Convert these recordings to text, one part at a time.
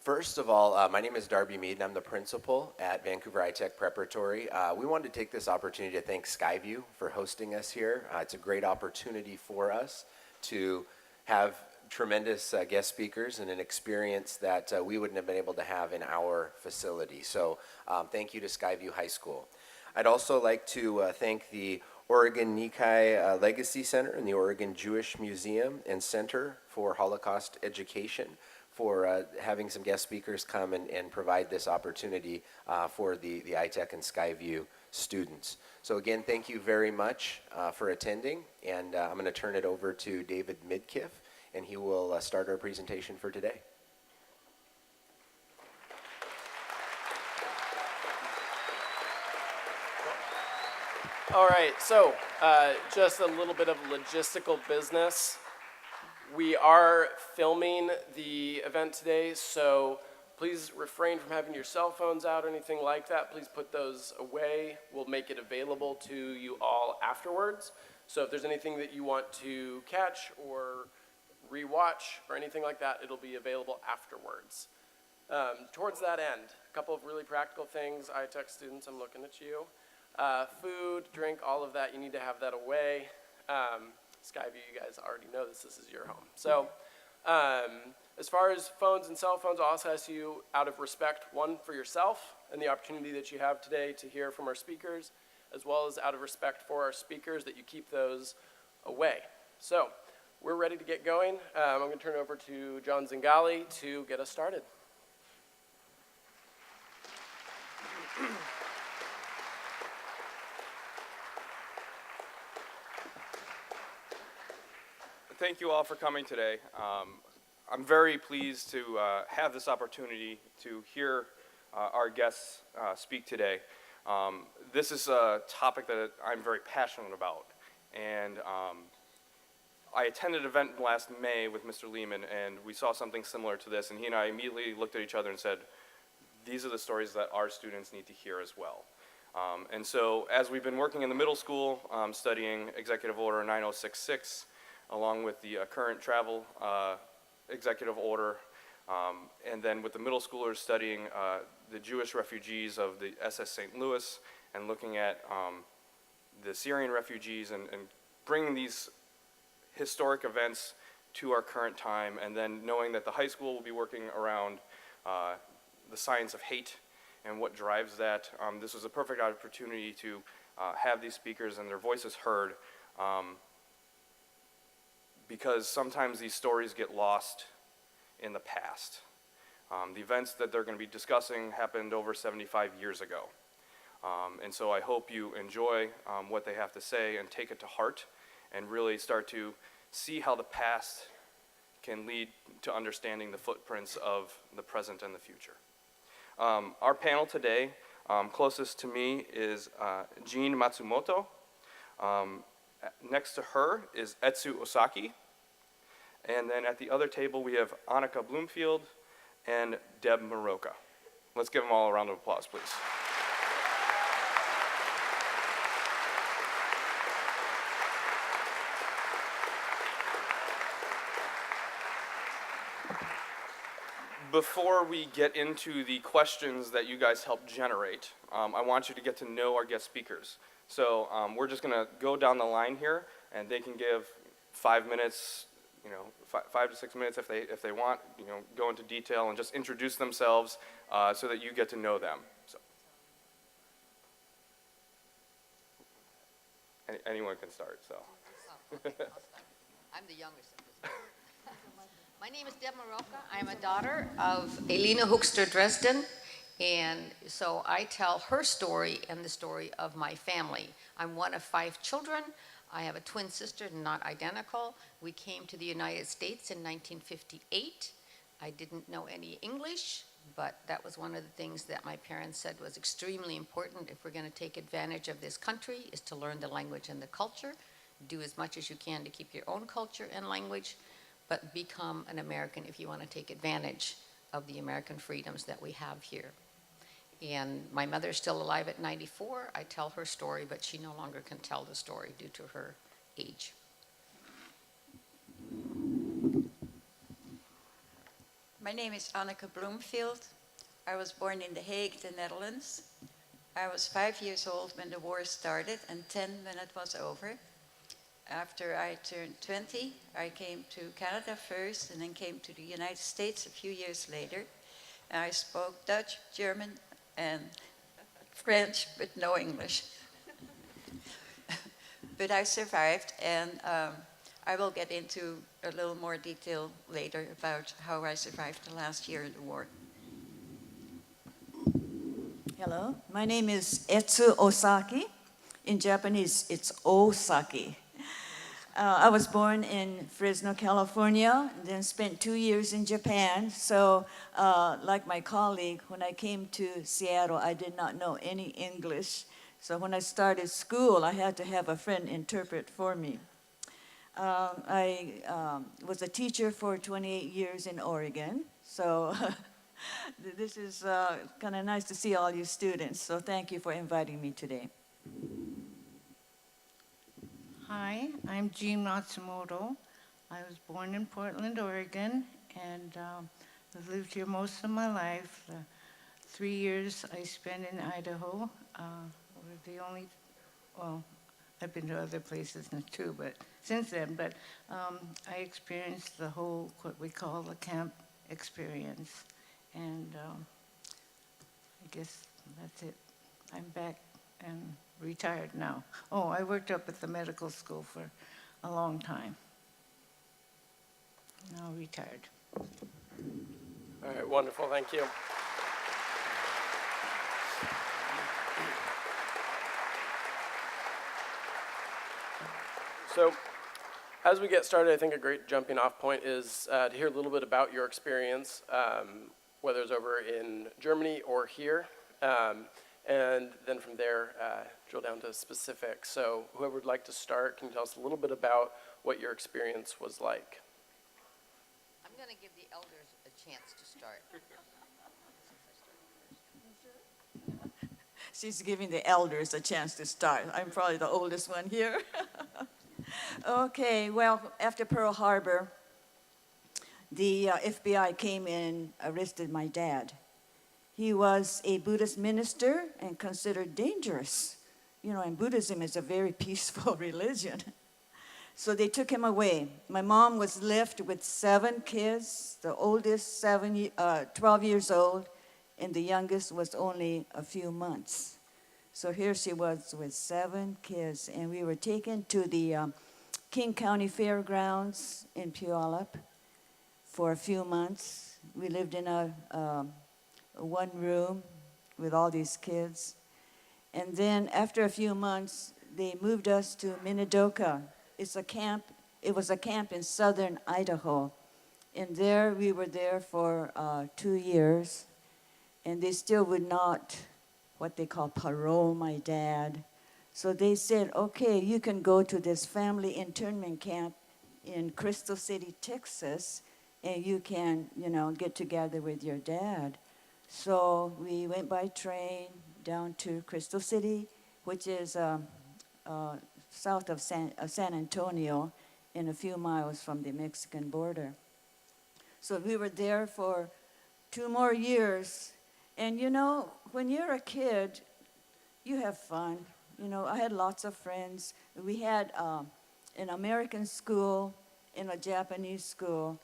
First of all, my name is Darby Mead, and I'm the principal at Vancouver iTech Preparatory. We wanted to take this opportunity to thank Skyview for hosting us here. It's a great opportunity for us to have tremendous guest speakers and an experience that we wouldn't have been able to have in our facility. So thank you to Skyview High School. I'd also like to thank the Oregon Nikkei Legacy Center and the Oregon Jewish Museum and Center for Holocaust Education for having some guest speakers come and provide this opportunity for the iTech and Skyview students. So again, thank you very much for attending, and I'm going to turn it over to David Midkiff, and he will start our presentation for today. All right, so just a little bit of logistical business. We are filming the event today, so please refrain from having your cell phones out or anything like that. Please put those away. We'll make it available to you all afterwards. So if there's anything that you want to catch or rewatch or anything like that, it'll be available afterwards. Towards that end, a couple of really practical things. iTech students, I'm looking at you. Food, drink, all of that, you need to have that away. Skyview, you guys already know this is your home. So as far as phones and cell phones, I'll also ask you, out of respect, one, for yourself and the opportunity that you have today to hear from our speakers, as well as out of respect for our speakers, that you keep those away. So we're ready to get going. I'm going to turn it over to John Zingali to get us started. Thank you all for coming today. I'm very pleased to have this opportunity to hear our guests speak today. This is a topic that I'm very passionate about, and I attended an event last May with Mr. Lehman, and we saw something similar to this, and he and I immediately looked at each other and said, these are the stories that our students need to hear as well. And so as we've been working in the middle school, studying Executive Order 9066, along with the current travel executive order, and then with the middle schoolers studying the Jewish refugees of the SS St. Louis, and looking at the Syrian refugees, and bringing these historic events to our current time, and then knowing that the high school will be working around the science of hate and what drives that. This was a perfect opportunity to have these speakers and their voices heard, because sometimes these stories get lost in the past. The events that they're going to be discussing happened over 75 years ago. And so I hope you enjoy what they have to say and take it to heart and really start to see how the past can lead to understanding the footprints of the present and the future. Our panel today, closest to me is Jean Matsumoto. Next to her is Etsu Osaki. And then at the other table, we have Annika Bloomfield and Deb Maroka. Let's give them all a round of applause, please. Before we get into the questions that you guys helped generate, I want you to get to know our guest speakers. So we're just going to go down the line here, and they can give 5 minutes, 5 to 6 minutes if they want, go into detail and just introduce themselves so that you get to know them. So anyone can start. So. Oh, okay, I'll start. I'm the youngest of this group. My name is Deb Maroka. I'm a daughter of Elena Hoekster Dresden, and so I tell her story and the story of my family. I'm one of 5 children. I have a twin sister, not identical. We came to the United States in 1958. I didn't know any English, but that was one of the things that my parents said was extremely important if we're going to take advantage of this country, is to learn the language and the culture, do as much as you can to keep your own culture and language, but become an American if you want to take advantage of the American freedoms that we have here. And my mother's still alive at 94. I tell her story, but she no longer can tell the story due to her age. My name is Anneke Bloomfield. I was born in The Hague, the Netherlands. I was 5 years old when the war started and 10 when it was over. After I turned 20, I came to Canada first and then came to the United States a few years later. And I spoke Dutch, German, and French, but no English. But I survived, and I will get into a little more detail later about how I survived the last year in the war. Hello, my name is Etsu Osaki. In Japanese, it's Osaki. I was born in Fresno, California, and then spent 2 years in Japan. So, like my colleague, when I came to Seattle, I did not know any English. So when I started school, I had to have a friend interpret for me. I was a teacher for 28 years in Oregon. So this is kind of nice to see all you students. So thank you for inviting me today. Hi, I'm Jean Matsumoto. I was born in Portland, Oregon, and I've lived here most of my life. 3 years I spent in Idaho. Were the only, well, I've been to other places too, but since then, but I experienced the whole, what we call the camp experience. And I guess that's it. I'm back and retired now. Oh, I worked up at the medical school for a long time. Now retired. All right, wonderful, thank you. So, as we get started, I think a great jumping off point is to hear a little bit about your experience, whether it's over in Germany or here, and then from there, drill down to specifics. So, whoever would like to start, can you tell us a little bit about what your experience was like? I'm going to give the elders a chance to start. She's giving the elders a chance to start. I'm probably the oldest one here. Okay, well, after Pearl Harbor, the FBI came and arrested my dad. He was a Buddhist minister and considered dangerous. You know, and Buddhism is a very peaceful religion. So they took him away. My mom was left with 7 kids, the oldest 12 years old, and the youngest was only a few months. So here she was with 7 kids, and we were taken to the King County Fairgrounds in Puyallup for a few months. We lived in a one room with all these kids. And then after a few months, they moved us to Minidoka. It's a camp. It was a camp in southern Idaho. And there, we were there for 2 years. And they still would not, what they call parole my dad. So they said, okay, you can go to this family internment camp in Crystal City, Texas, and you can, you know, get together with your dad. So we went by train down to Crystal City, which is south of San Antonio and a few miles from the Mexican border. So we were there for 2 more years. And you know, when you're a kid, you have fun. You know, I had lots of friends. We had an American school and a Japanese school.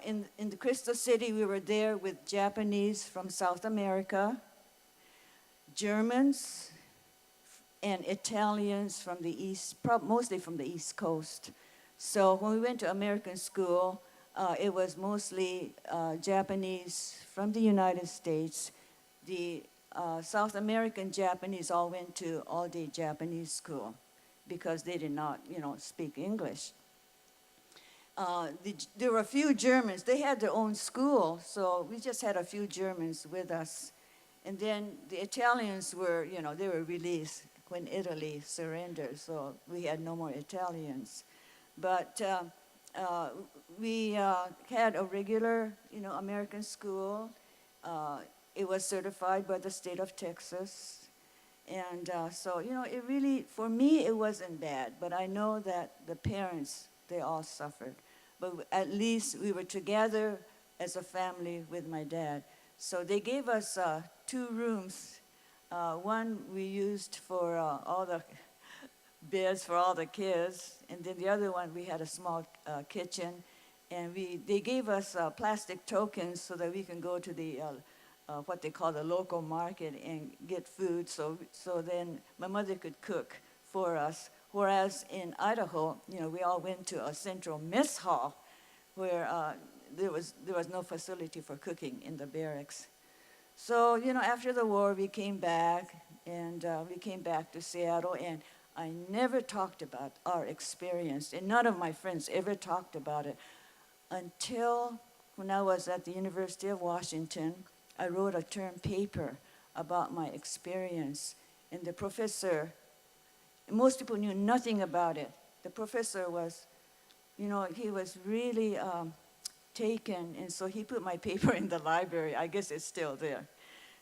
In the Crystal City, we were there with Japanese from South America, Germans, and Italians from the East, mostly from the East Coast. So when we went to American school, it was mostly Japanese from the United States. The South American Japanese all went to all-day Japanese school because they did not, you know, speak English. There were a few Germans. They had their own school, so we just had a few Germans with us. And then the Italians were, you know, they were released when Italy surrendered, so we had no more Italians. But we had a regular, you know, American school. It was certified by the state of Texas. And so, you know, it really, for me, it wasn't bad. But I know that the parents, they all suffered. But at least we were together as a family with my dad. So they gave us 2 rooms. One we used for all the beds for all the kids, and then the other one we had a small kitchen, and they gave us plastic tokens so that we can go to the what they call the local market and get food. So then my mother could cook for us. Whereas in Idaho, we all went to a central mess hall where there was no facility for cooking in the barracks. So after the war, we came back, and we came back to Seattle, and I never talked about our experience, and none of my friends ever talked about it until when I was at the University of Washington. I wrote a term paper about my experience, and the professor, most people knew nothing about it. The professor was, he was really taken, and so he put my paper in the library. I guess it's still there.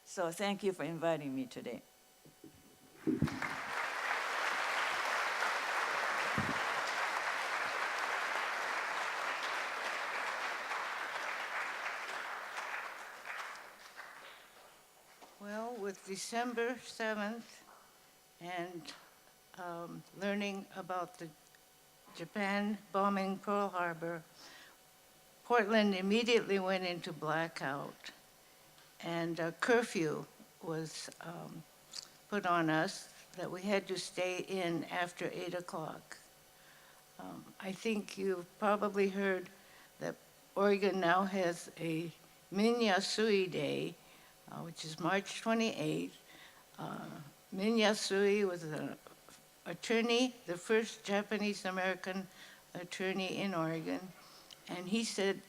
So thank you for inviting me today. Well, with December 7th and learning about the Japan bombing Pearl Harbor, Portland immediately went into blackout, and a curfew was put on us that we had to stay in after 8 o'clock. I think you've probably heard that Oregon now has a Minyasui Day, which is March 28th. Minyasui was an attorney, the first Japanese-American attorney in Oregon, and he said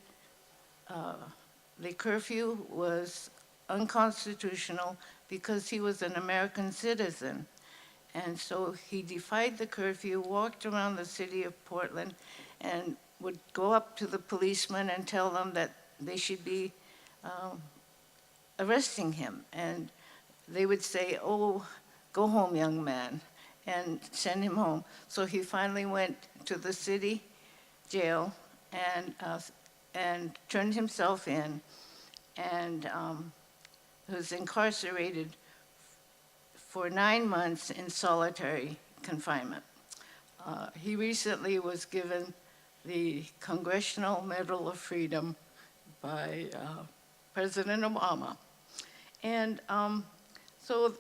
the curfew was unconstitutional because he was an American citizen. And so he defied the curfew, walked around the city of Portland, and would go up to the policemen and tell them that they should be arresting him. And they would say, "Oh, go home, young man," and send him home. So he finally went to the city jail and turned himself in, and was incarcerated for 9 months in solitary confinement. He recently was given the Congressional Medal of Freedom by President Obama. And so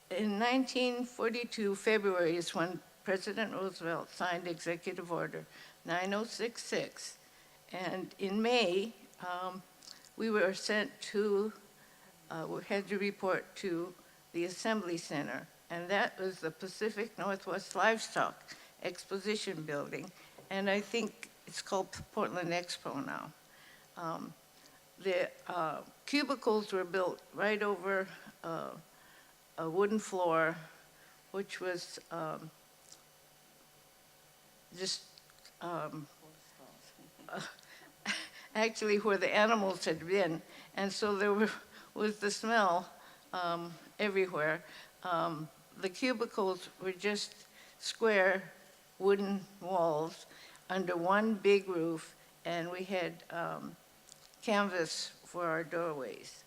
in 1942, February is when President Roosevelt signed Executive Order 9066. And in May, we were sent to, we had to report to the Assembly Center, and that was the Pacific Northwest Livestock Exposition Building, and I think it's called Portland Expo now. The cubicles were built right over a wooden floor, which was just actually where the animals had been, and so there was the smell everywhere. The cubicles were just square wooden walls under one big roof, and we had canvas for our doorways.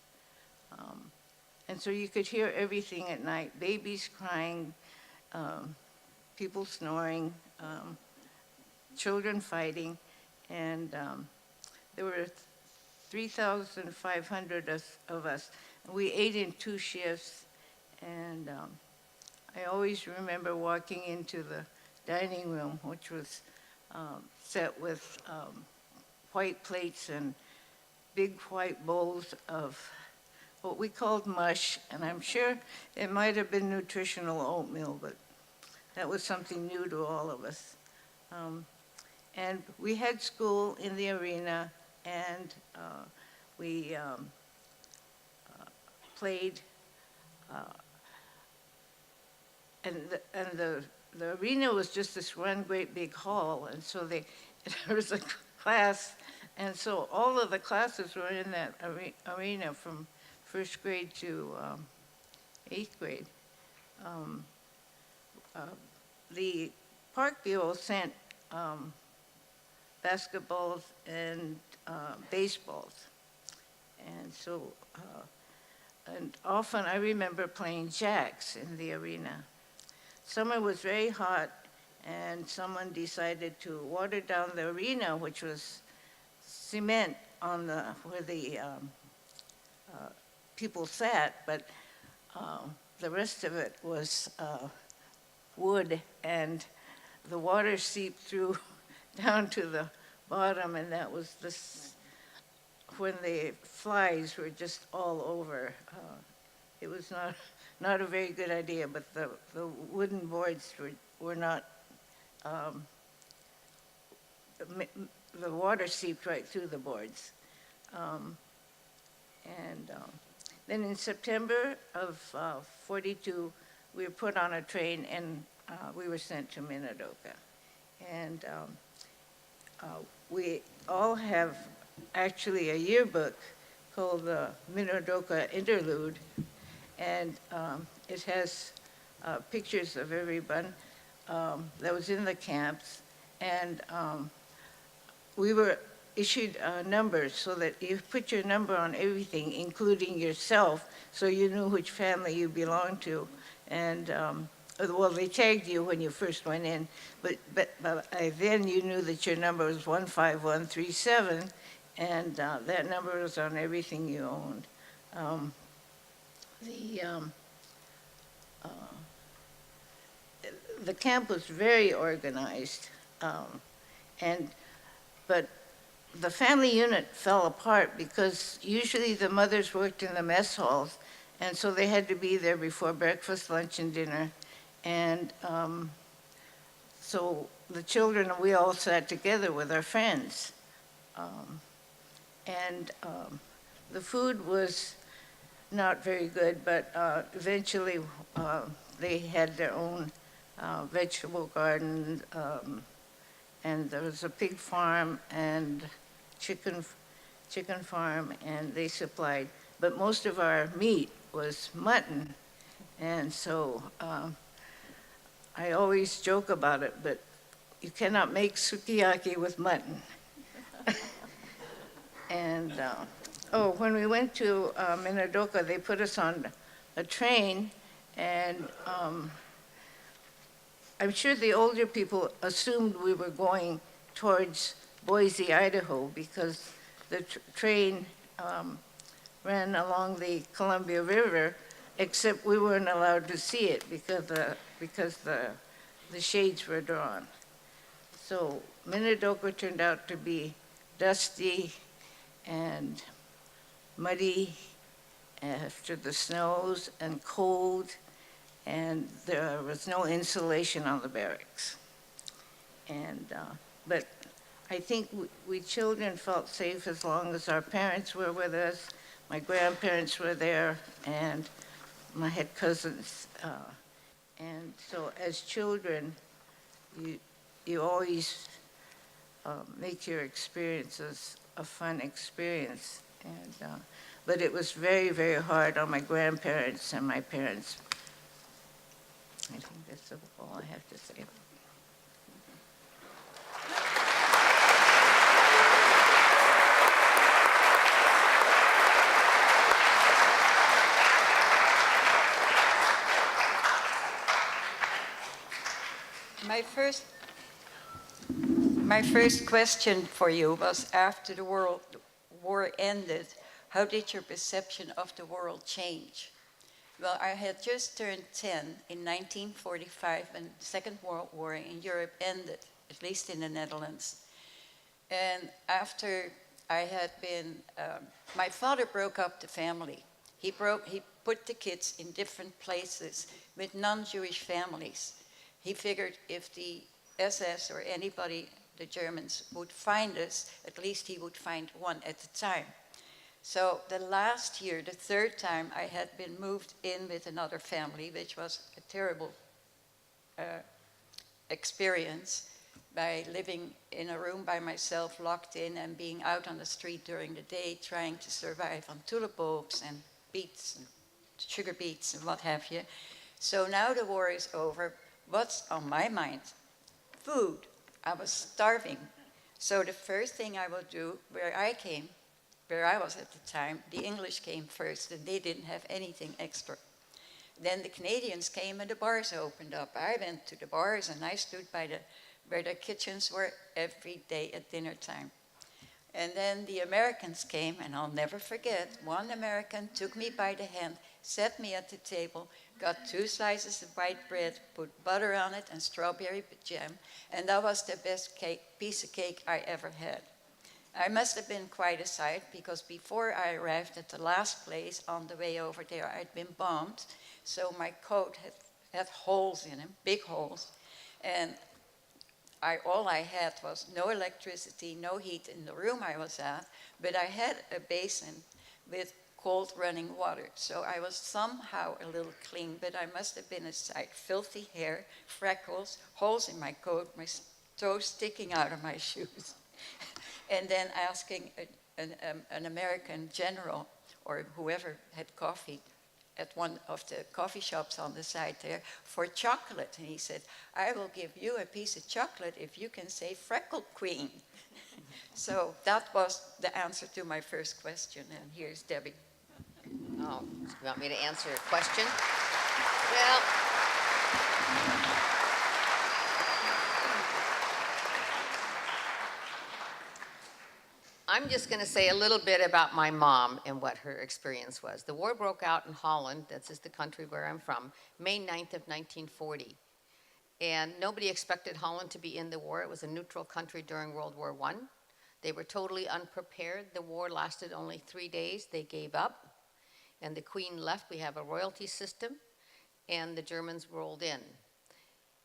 And so you could hear everything at night, babies crying, people snoring, children fighting, and there were 3,500 of us. We ate in 2 shifts, and I always remember walking into the dining room, which was set with white plates and big white bowls of what we called mush, and I'm sure it might have been nutritional oatmeal, but that was something new to all of us. And we had school in the arena, and we played, and the arena was just this one great big hall, and so there was a class, and so all of the classes were in that arena from 1st grade to 8th grade. The Park Bureau sent basketballs and baseballs. And so, and often I remember playing jacks in the arena. Summer was very hot, and someone decided to water down the arena, which was cement on where the people sat, but the rest of it was wood, and the water seeped through down to the bottom, and that was when the flies were just all over. It was not a very good idea, but the wooden boards were not, the water seeped right through the boards. Then in September of 42, we were put on a train and we were sent to Minidoka. And we all have actually a yearbook called the Minidoka Interlude, and it has pictures of everyone that was in the camps, and we were issued numbers so that you put your number on everything, including yourself, so you knew which family you belonged to. And well, they tagged you when you first went in, but then you knew that your number was 15137, and that number was on everything you owned. The camp was very organized, but the family unit fell apart because usually the mothers worked in the mess halls, and so they had to be there before breakfast, lunch, and dinner. And so the children, we all sat together with our friends. The food was not very good, but eventually they had their own vegetable garden, and there was a pig farm and chicken farm, and they supplied. But most of our meat was mutton, and so I always joke about it, but you cannot make sukiyaki with mutton. And when we went to Minidoka, they put us on a train, and I'm sure the older people assumed we were going towards Boise, Idaho, because the train ran along the Columbia River, except we weren't allowed to see it because the shades were drawn. So Minidoka turned out to be dusty and muddy after the snows and cold, and there was no insulation on the barracks. But I think we children felt safe as long as our parents were with us, my grandparents were there, and I had cousins. And so as children, you always make your experiences a fun experience. But it was very, very hard on my grandparents and my parents. I think that's all I have to say. My first question for you was, after the war ended, how did your perception of the world change? Well, I had just turned 10 in 1945 when the Second World War in Europe ended, at least in the Netherlands. And after I had been, my father broke up the family. He put the kids in different places with non-Jewish families. He figured if the SS or anybody, the Germans, would find us, at least he would find one at a time. So the last year, the third time, I had been moved in with another family, which was a terrible experience, by living in a room by myself, locked in, and being out on the street during the day, trying to survive on tulip bulbs and beets and sugar beets and what have you. So now the war is over. What's on my mind? Food. I was starving. So the first thing I will do, where I was at the time, the English came first, and they didn't have anything extra. Then the Canadians came and the bars opened up. I went to the bars and I stood by where the kitchens were every day at dinner time. And then the Americans came, and I'll never forget, one American took me by the hand, set me at the table, got 2 slices of white bread, put butter on it and strawberry jam, and that was the best piece of cake I ever had. I must have been quite a sight, because before I arrived at the last place on the way over there, I'd been bombed, so my coat had holes in it, big holes, and all I had was no electricity, no heat in the room I was at, but I had a basin with cold running water. So I was somehow a little clean, but I must have been a sight. Filthy hair, freckles, holes in my coat, my toes sticking out of my shoes. And then asking an American general or whoever had coffee at one of the coffee shops on the side there for chocolate. And he said, I will give you a piece of chocolate if you can say Freckle Queen. So that was the answer to my first question. And here's Debbie. Oh, you want me to answer your question? Well, I'm just going to say a little bit about my mom and what her experience was. The war broke out in Holland, that's just the country where I'm from, May 9th of 1940. And nobody expected Holland to be in the war. It was a neutral country during World War I. They were totally unprepared. The war lasted only 3 days. They gave up. And the Queen left. We have a royalty system. And the Germans rolled in.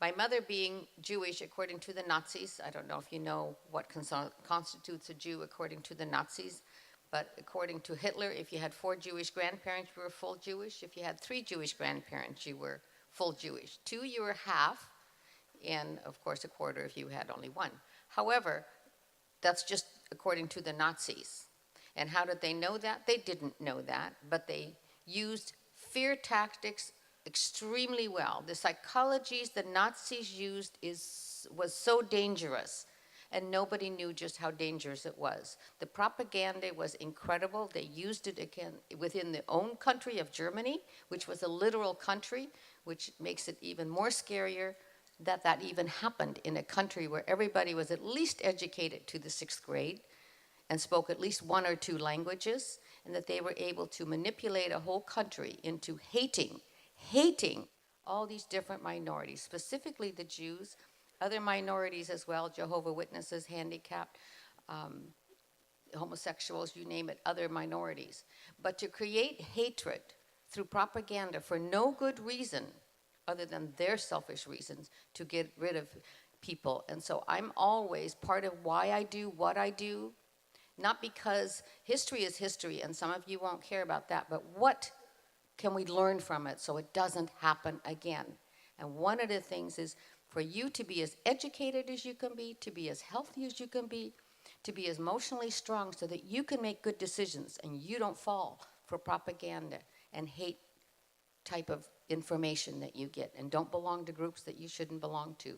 My mother being Jewish according to the Nazis, I don't know if you know what constitutes a Jew according to the Nazis, but according to Hitler, if you had 4 Jewish grandparents, you were full Jewish. If you had 3 Jewish grandparents, you were full Jewish. 2, you were half, and of course a quarter if you had only 1. However, that's just according to the Nazis. And how did they know that? They didn't know that, but they used fear tactics extremely well. The psychologies the Nazis used was so dangerous, and nobody knew just how dangerous it was. The propaganda was incredible. They used it again within their own country of Germany, which was a literal country, which makes it even more scarier that even happened in a country where everybody was at least educated to the 6th grade and spoke at least 1 or 2 languages, and that they were able to manipulate a whole country into hating all these different minorities, specifically the Jews, other minorities as well, Jehovah's Witnesses, handicapped, homosexuals, you name it, other minorities. But to create hatred through propaganda for no good reason other than their selfish reasons to get rid of people. And so I'm always part of why I do what I do, not because history is history, and some of you won't care about that, but what can we learn from it so it doesn't happen again? And one of the things is for you to be as educated as you can be, to be as healthy as you can be, to be as emotionally strong so that you can make good decisions and you don't fall for propaganda and hate type of information that you get and don't belong to groups that you shouldn't belong to.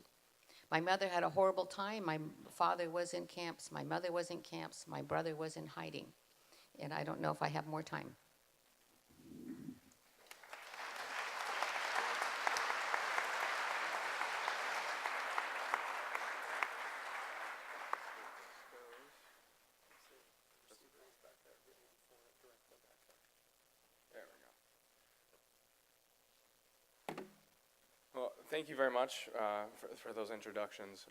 My mother had a horrible time. My father was in camps. My mother was in camps. My brother was in hiding. And I don't know if I have more time. Well, thank you very much for those introductions.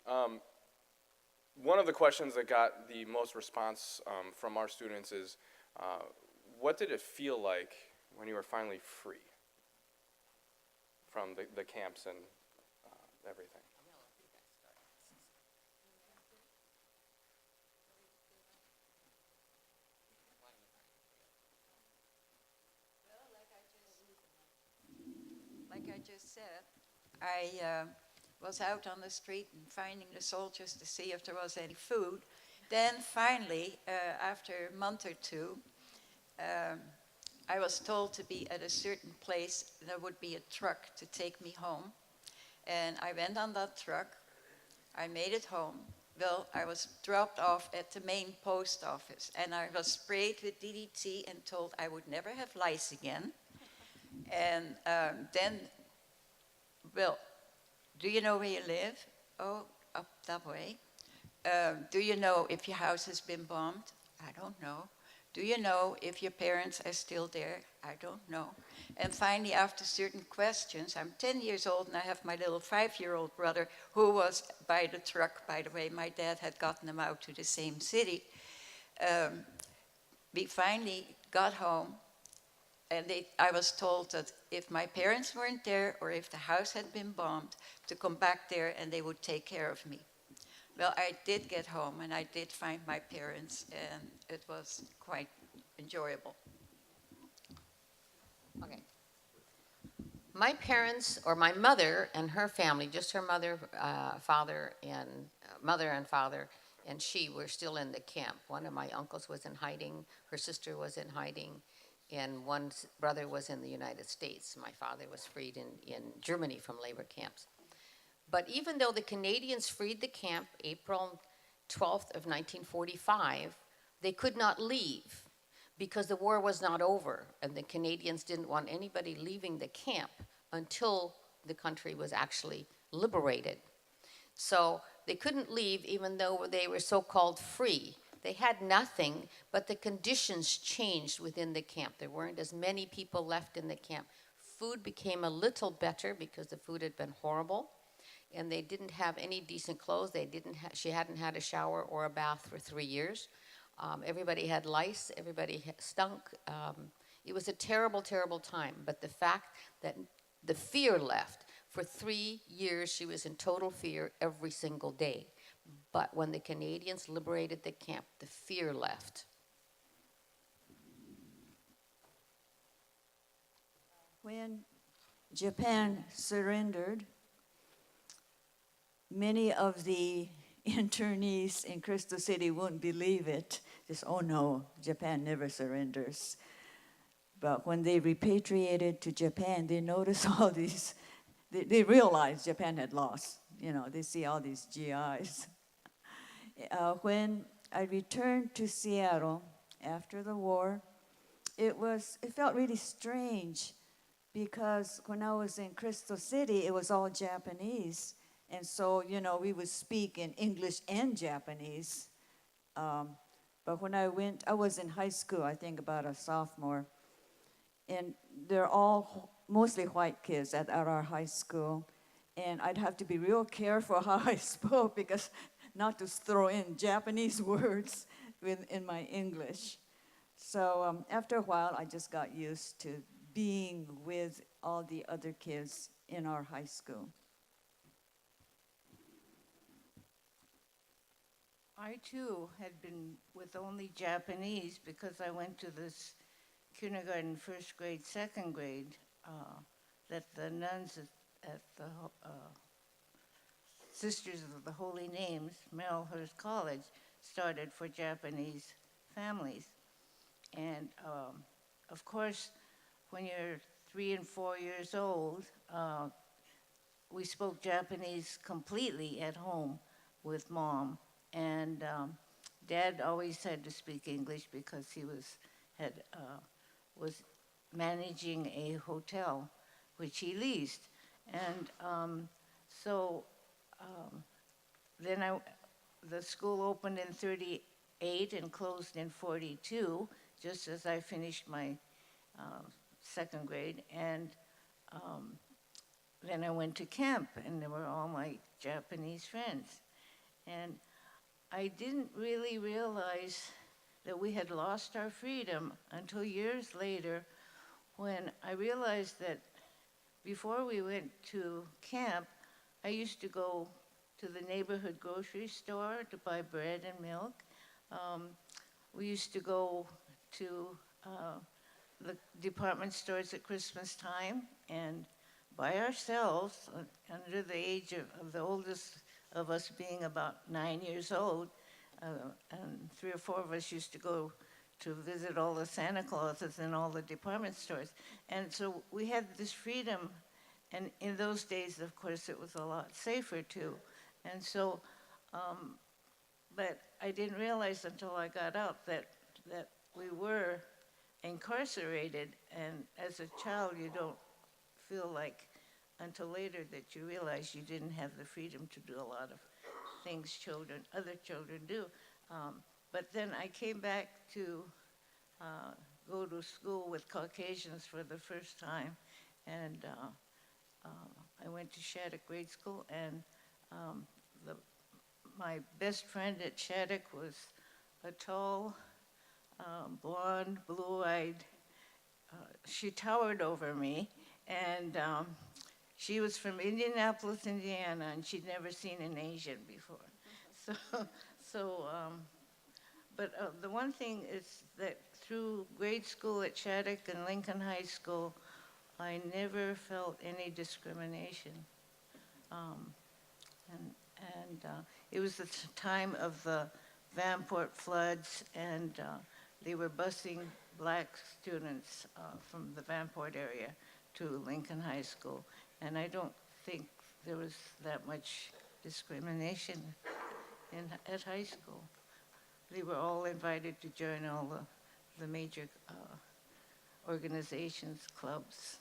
One of the questions that got the most response from our students is, what did it feel like when you were finally free from the camps and everything? Like I just said, I was out on the street and finding the soldiers to see if there was any food. Then finally, after a month or 2, I was told to be at a certain place. There would be a truck to take me home. And I went on that truck. I made it home. Well, I was dropped off at the main post office, and I was sprayed with DDT and told I would never have lice again. And then, well, do you know where you live? Oh, up that way. Do you know if your house has been bombed? I don't know. Do you know if your parents are still there? I don't know. And finally, after certain questions, I'm 10 years old and I have my little 5-year-old brother who was by the truck, by the way. My dad had gotten them out to the same city. We finally got home and I was told that if my parents weren't there or if the house had been bombed, to come back there and they would take care of me. Well, I did get home and I did find my parents, and it was quite enjoyable. Okay. My parents, or my mother and her family, just her mother, father, and mother and father, and she were still in the camp. One of my uncles was in hiding, her sister was in hiding, and one brother was in the United States. My father was freed in Germany from labor camps. But even though the Canadians freed the camp April 12th of 1945, they could not leave because the war was not over, and the Canadians didn't want anybody leaving the camp until the country was actually liberated. So they couldn't leave even though they were so-called free. They had nothing, but the conditions changed within the camp. There weren't as many people left in the camp. Food became a little better because the food had been horrible. And they didn't have any decent clothes. She hadn't had a shower or a bath for 3 years. Everybody had lice. Everybody stunk. It was a terrible, terrible time. But the fact that the fear left, for 3 years she was in total fear every single day. But when the Canadians liberated the camp, the fear left. When Japan surrendered, many of the internees in Crystal City wouldn't believe it. Just, oh no, Japan never surrenders. But when they repatriated to Japan, they noticed all these, they realized Japan had lost. You know, they see all these GIs. When I returned to Seattle after the war, it felt really strange because when I was in Crystal City, it was all Japanese. And so, you know, we would speak in English and Japanese. But when I was in high school, I think about a sophomore. And they're all mostly white kids at our high school. And I'd have to be real careful how I spoke because not to throw in Japanese words in my English. So after a while, I just got used to being with all the other kids in our high school. I too had been with only Japanese because I went to this kindergarten, first grade, second grade, that the nuns at the Sisters of the Holy Names, Merrillhurst College, started for Japanese families. And of course, when you're 3 and 4 years old, we spoke Japanese completely at home with Mom. And Dad always had to speak English because he was managing a hotel, which he leased. And then the school opened in 38 and closed in 42, just as I finished my second grade. And then I went to camp, and they were all my Japanese friends. And I didn't really realize that we had lost our freedom until years later when I realized that before we went to camp, I used to go to the neighborhood grocery store to buy bread and milk. We used to go to the department stores at Christmas time and by ourselves, under the age of the oldest of us being about 9 years old, and 3 or 4 of us used to go to visit all the Santa Clauses in all the department stores. And so we had this freedom, and in those days, of course, it was a lot safer too. And so But I didn't realize until I got out that we were incarcerated, and as a child, you don't feel like until later that you realize you didn't have the freedom to do a lot of things other children do. But then I came back to go to school with Caucasians for the first time, and I went to Shattuck grade school, and my best friend at Shattuck was a tall, blonde, blue-eyed. She towered over me, and she was from Indianapolis, Indiana, and she'd never seen an Asian before. But the one thing is that through grade school at Shattuck and Lincoln High School, I never felt any discrimination. It was the time of the Vanport floods, and they were busing black students from the Vanport area to Lincoln High School. And I don't think there was that much discrimination at high school. They were all invited to join all the major organizations, clubs.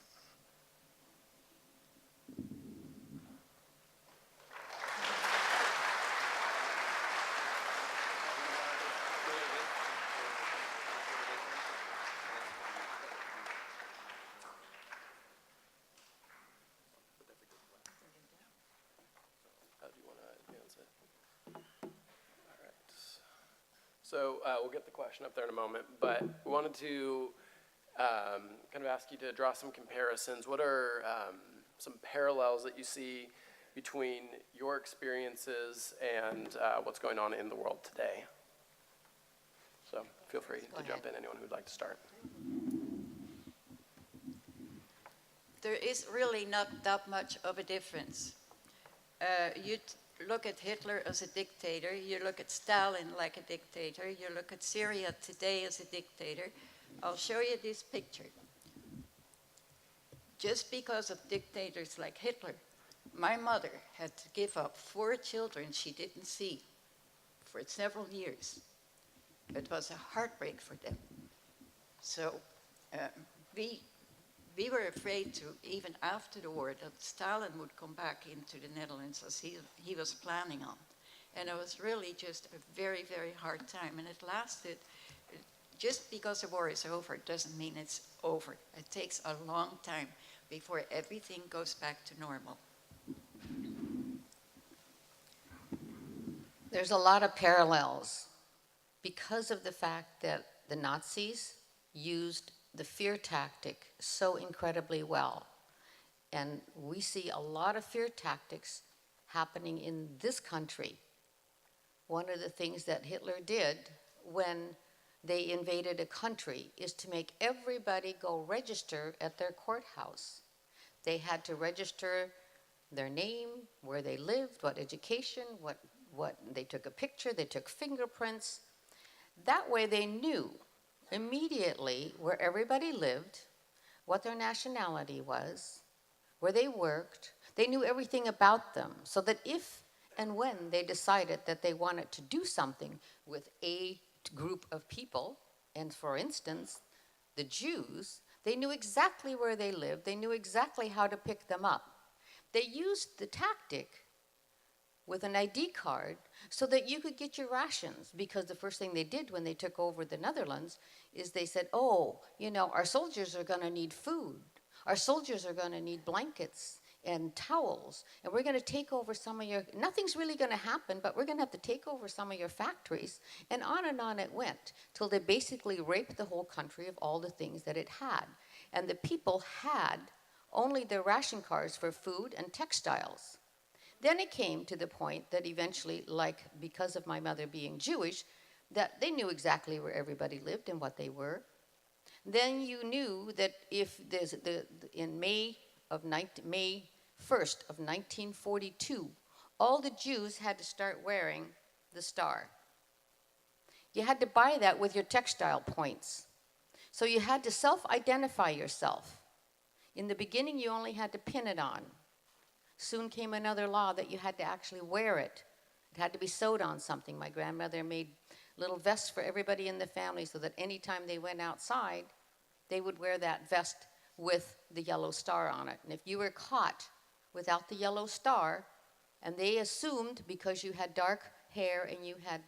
How do you want to advance it? All right. So we'll get the question up there in a moment, but we wanted to kind of ask you to draw some comparisons. What are some parallels that you see between your experiences and what's going on in the world today? So feel free to jump in, anyone who'd like to start. There is really not that much of a difference. You look at Hitler as a dictator, you look at Stalin like a dictator, you look at Syria today as a dictator. I'll show you this picture. Just because of dictators like Hitler, my mother had to give up 4 children she didn't see for several years. It was a heartbreak for them. So we were afraid to, even after the war, that Stalin would come back into the Netherlands as he was planning on. And it was really just a very, very hard time. And it lasted, just because the war is over doesn't mean it's over. It takes a long time before everything goes back to normal. There's a lot of parallels because of the fact that the Nazis used the fear tactic so incredibly well. And we see a lot of fear tactics happening in this country. One of the things that Hitler did when they invaded a country is to make everybody go register at their courthouse. They had to register their name, where they lived, what education, what they took a picture, they took fingerprints. That way they knew immediately where everybody lived, what their nationality was, where they worked. They knew everything about them, so that if and when they decided that they wanted to do something with a group of people, and for instance, the Jews, they knew exactly where they lived, they knew exactly how to pick them up. They used the tactic with an ID card so that you could get your rations, because the first thing they did when they took over the Netherlands is they said, oh, you know, our soldiers are going to need food. Our soldiers are going to need blankets and towels, and we're going to take over some of your, nothing's really going to happen, but we're going to have to take over some of your factories. And on it went, till they basically raped the whole country of all the things that it had. And the people had only their ration cards for food and textiles. Then it came to the point that eventually, like because of my mother being Jewish, that they knew exactly where everybody lived and what they were. Then you knew that if there's in May 1st of 1942, all the Jews had to start wearing the star. You had to buy that with your textile points. So you had to self-identify yourself. In the beginning, you only had to pin it on. Soon came another law that you had to actually wear it It had to be sewed on something. My grandmother made little vests for everybody in the family so that anytime they went outside, they would wear that vest with the yellow star on it. And if you were caught without the yellow star, and they assumed because you had dark hair and you had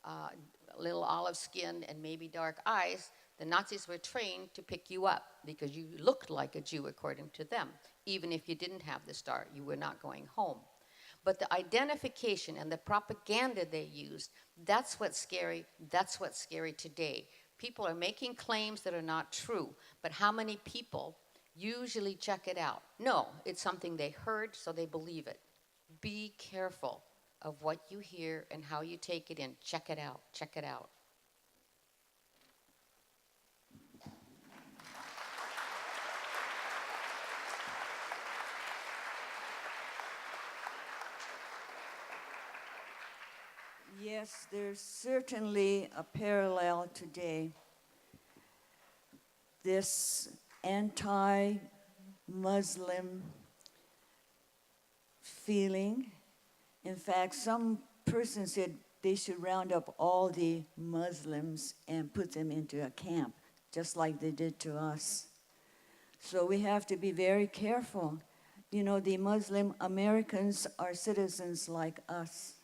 a little olive skin and maybe dark eyes, the Nazis were trained to pick you up because you looked like a Jew according to them. Even if you didn't have the star, you were not going home. But the identification and the propaganda they used, that's what's scary. That's what's scary today. People are making claims that are not true, but how many people usually check it out? No, it's something they heard, so they believe it. Be careful of what you hear and how you take it in. Check it out. Check it out. Yes, there's certainly a parallel today. This anti-Muslim feeling. In fact, some person said they should round up all the Muslims and put them into a camp, just like they did to us. So we have to be very careful. You know, the Muslim Americans are citizens like us.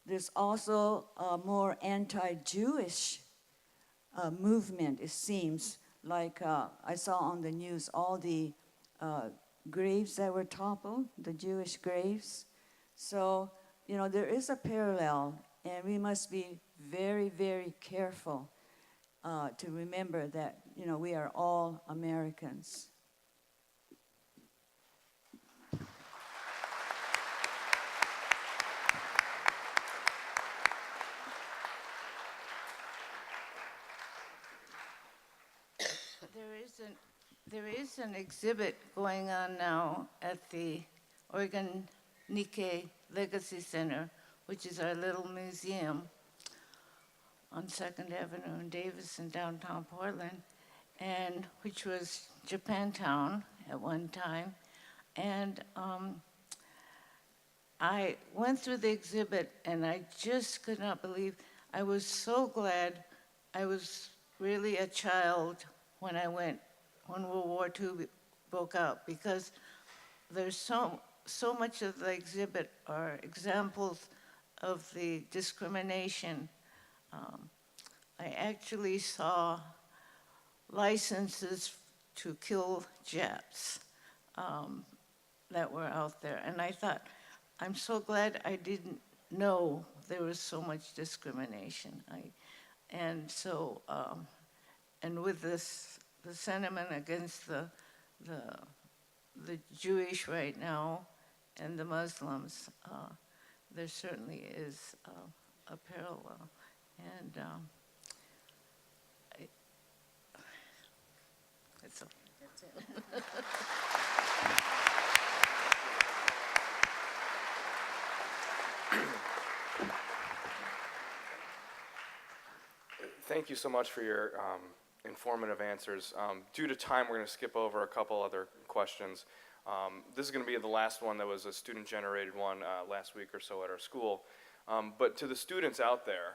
There's also a more anti-Jewish movement, it seems. Like I saw on the news all the graves that were toppled, the Jewish graves. So, you know, there is a parallel, and we must be very, very careful to remember that, you know, we are all Americans. There is an exhibit going on now at the Oregon Nikkei Legacy Center, which is our little museum on 2nd Avenue in Davis in downtown Portland, and which was Japantown at one time. And I went through the exhibit and I just could not believe, I was so glad I was really a child when World War II broke out, because there's so much of the exhibit are examples of the discrimination. I actually saw licenses to kill Japs that were out there, and I thought, I'm so glad I didn't know there was so much discrimination. And with this, the sentiment against the Jewish right now and the Muslims, there certainly is a parallel. And that's it. Thank you so much for your informative answers. Due to time, we're going to skip over a couple other questions. This is going to be the last one that was a student-generated one last week or so at our school. But to the students out there,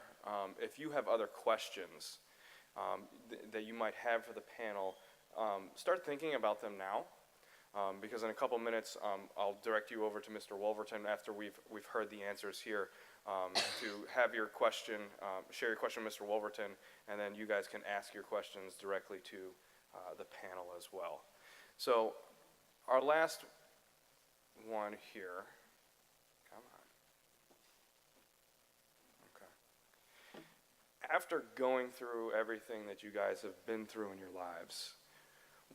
if you have other questions that you might have for the panel, start thinking about them now. Because in a couple minutes, I'll direct you over to Mr. Wolverton after we've heard the answers here to have your question, share your question with Mr. Wolverton, and then you guys can ask your questions directly to the panel as well. So our last one here, come on. Okay. After going through everything that you guys have been through in your lives,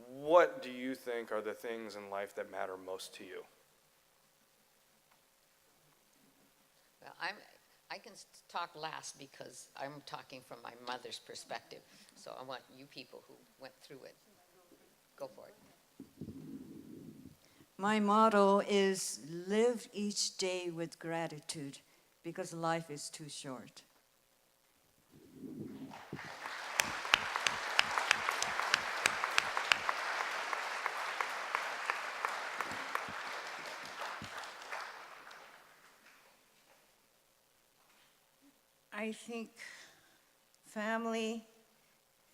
what do you think are the things in life that matter most to you? Well, I can talk last because I'm talking from my mother's perspective. So I want you people who went through it. Go for it. My motto is live each day with gratitude, because life is too short. I think family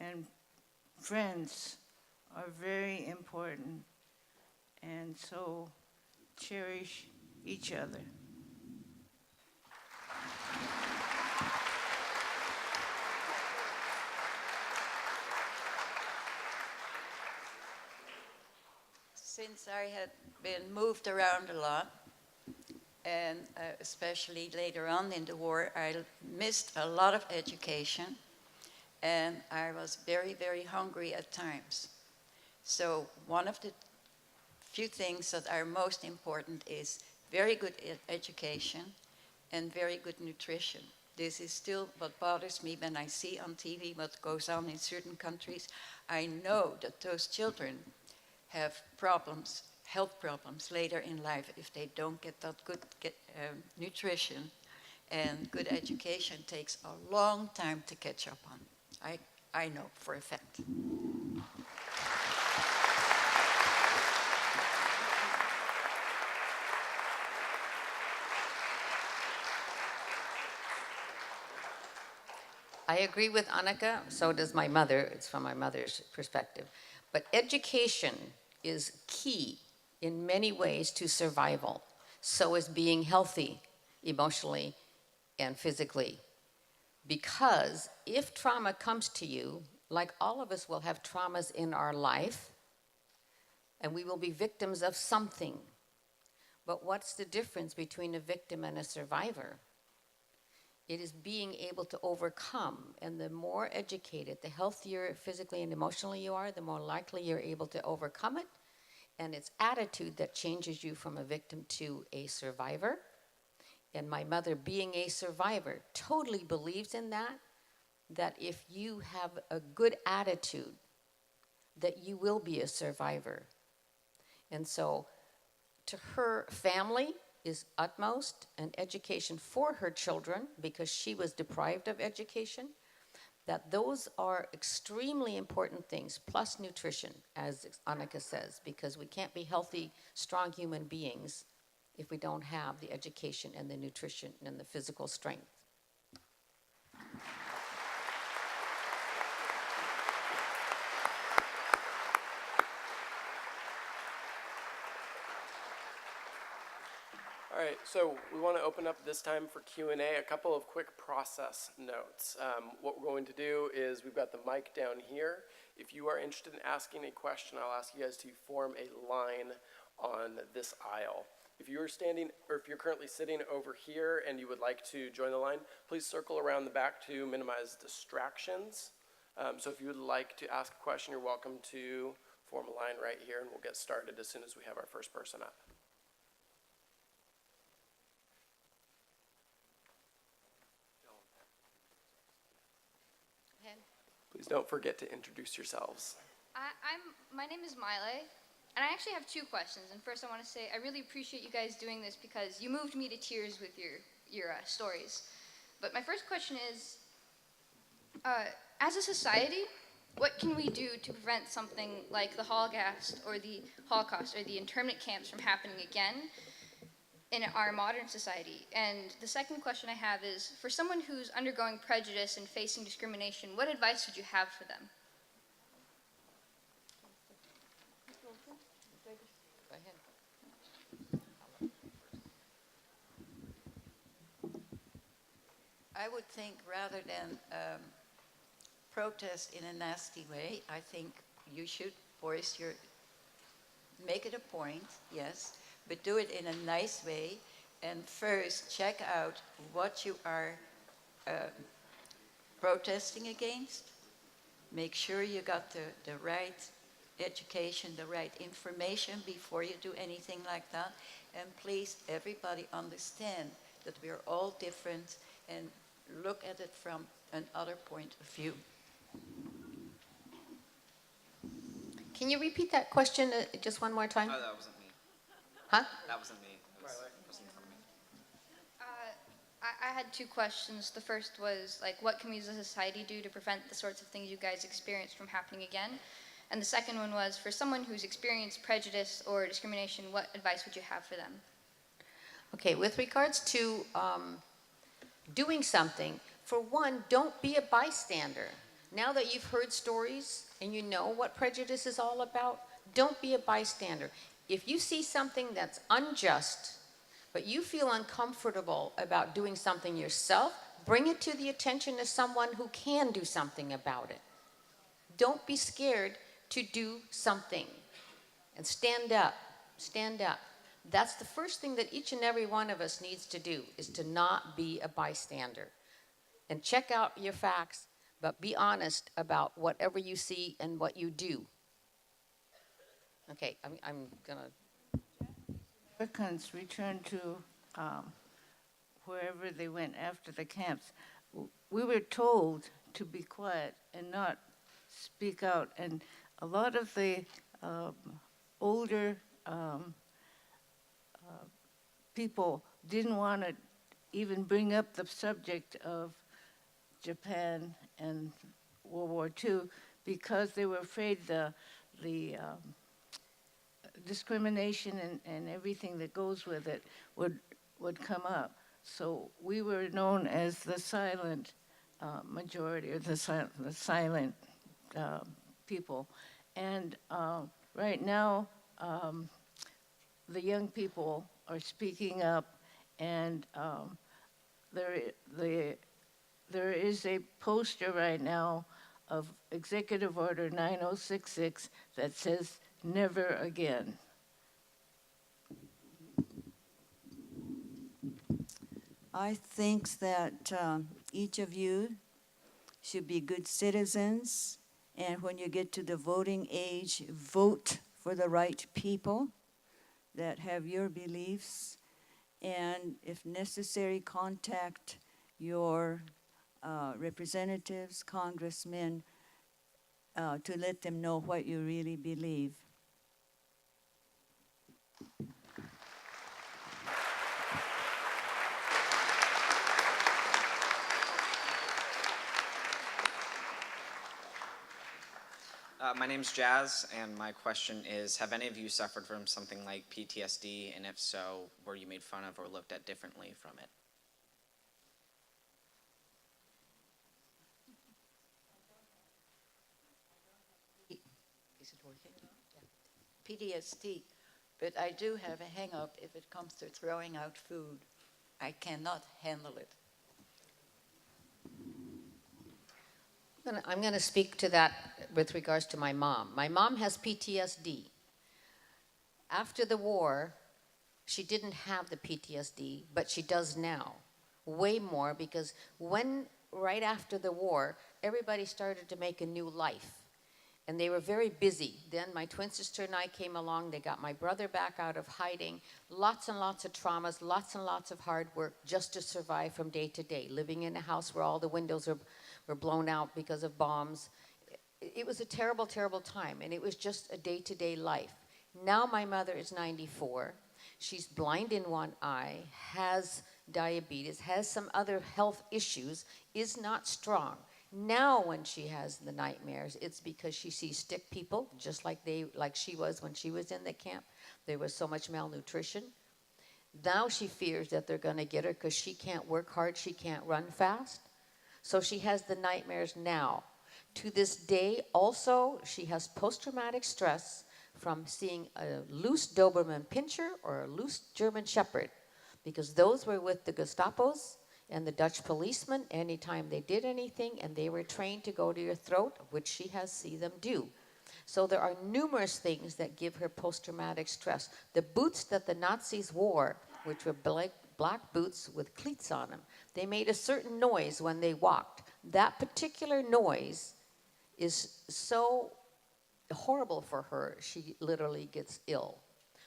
and friends are very important, and so cherish each other. Since I had been moved around a lot, and especially later on in the war, I missed a lot of education, and I was very, very hungry at times. So one of the few things that are most important is very good education and very good nutrition. This is still what bothers me when I see on TV what goes on in certain countries. I know that those children have problems, health problems later in life if they don't get that good nutrition, and good education takes a long time to catch up on. I know for a fact. I agree with Annika, so does my mother. It's from my mother's perspective. But education is key in many ways to survival. So is being healthy emotionally and physically. Because if trauma comes to you, like all of us will have traumas in our life, and we will be victims of something. But what's the difference between a victim and a survivor? It is being able to overcome, and the more educated, the healthier physically and emotionally you are, the more likely you're able to overcome it. And it's attitude that changes you from a victim to a survivor. And my mother, being a survivor, totally believes in that if you have a good attitude, that you will be a survivor. And so to her, family is utmost, and education for her children, because she was deprived of education, that those are extremely important things, plus nutrition, as Annika says, because we can't be healthy, strong human beings if we don't have the education and the nutrition and the physical strength. All right, so we want to open up this time for Q&A. A couple of quick process notes. What we're going to do is we've got the mic down here. If you are interested in asking a question, I'll ask you guys to form a line on this aisle. If you are standing, or if you're currently sitting over here and you would like to join the line, please circle around the back to minimize distractions. So if you would like to ask a question, you're welcome to form a line right here, and we'll get started as soon as we have our first person up. Please don't forget to introduce yourselves. My name is Miley, and I actually have two questions. And first, I want to say I really appreciate you guys doing this because you moved me to tears with your stories. But my first question is, as a society, what can we do to prevent something like the Holocaust or the internment camps from happening again in our modern society? And the second question I have is, for someone who's undergoing prejudice and facing discrimination, what advice would you have for them? Go ahead. I would think rather than protest in a nasty way, I think you should make it a point, yes, but do it in a nice way, and first check out what you are protesting against. Make sure you got the right education, the right information before you do anything like that. And please, everybody understand that we're all different and look at it from another point of view. Can you repeat that question just one more time? Oh, that wasn't me. Huh? That wasn't me. It wasn't from me. I had two questions. The first was, like, what can we as a society do to prevent the sorts of things you guys experienced from happening again? And the second one was, for someone who's experienced prejudice or discrimination, what advice would you have for them? Okay, with regards to doing something, For one, don't be a bystander. Now that you've heard stories and you know what prejudice is all about, don't be a bystander. If you see something that's unjust, but you feel uncomfortable about doing something yourself, bring it to the attention of someone who can do something about it. Don't be scared to do something. And stand up, stand up. That's the first thing that each and every one of us needs to do, is to not be a bystander. And check out your facts, but be honest about whatever you see and what you do. Okay, I'm gonna. Americans returned to wherever they went after the camps. We were told to be quiet and not speak out. And a lot of the older people didn't want to even bring up the subject of Japan and World War II because they were afraid the discrimination and everything that goes with it would come up. So we were known as the silent majority, or the silent people. And right now, the young people are speaking up, and there is a poster right now of Executive Order 9066 that says, "Never again." I think that each of you should be good citizens, and when you get to the voting age, vote for the right people that have your beliefs, and if necessary, contact your representatives, congressmen, to let them know what you really believe. My name's Jazz, and my question is, have any of you suffered from something like PTSD, and if so, were you made fun of or looked at differently from it? Is it working? Yeah. PTSD, but I do have a hang-up if it comes to throwing out food. I cannot handle it. I'm going to speak to that with regards to my mom. My mom has PTSD. After the war, she didn't have the PTSD, but she does now. Way more, because right after the war, everybody started to make a new life. And they were very busy. Then my twin sister and I came along. They got my brother back out of hiding. Lots and lots of traumas, lots and lots of hard work just to survive from day to day, living in a house where all the windows were blown out because of bombs. It was a terrible, terrible time, and it was just a day-to-day life. Now my mother is 94. She's blind in one eye, has diabetes, has some other health issues, is not strong. Now when she has the nightmares, it's because she sees sick people, just like she was when she was in the camp. There was so much malnutrition. Now she fears that they're going to get her because she can't work hard, she can't run fast. So she has the nightmares now. To this day, also, she has post-traumatic stress from seeing a loose Doberman Pinscher or a loose German Shepherd, because those were with the Gestapos and the Dutch policemen anytime they did anything, and they were trained to go to your throat, which she has seen them do. So there are numerous things that give her post-traumatic stress. The boots that the Nazis wore, which were black boots with cleats on them, they made a certain noise when they walked. That particular noise is so horrible for her, she literally gets ill.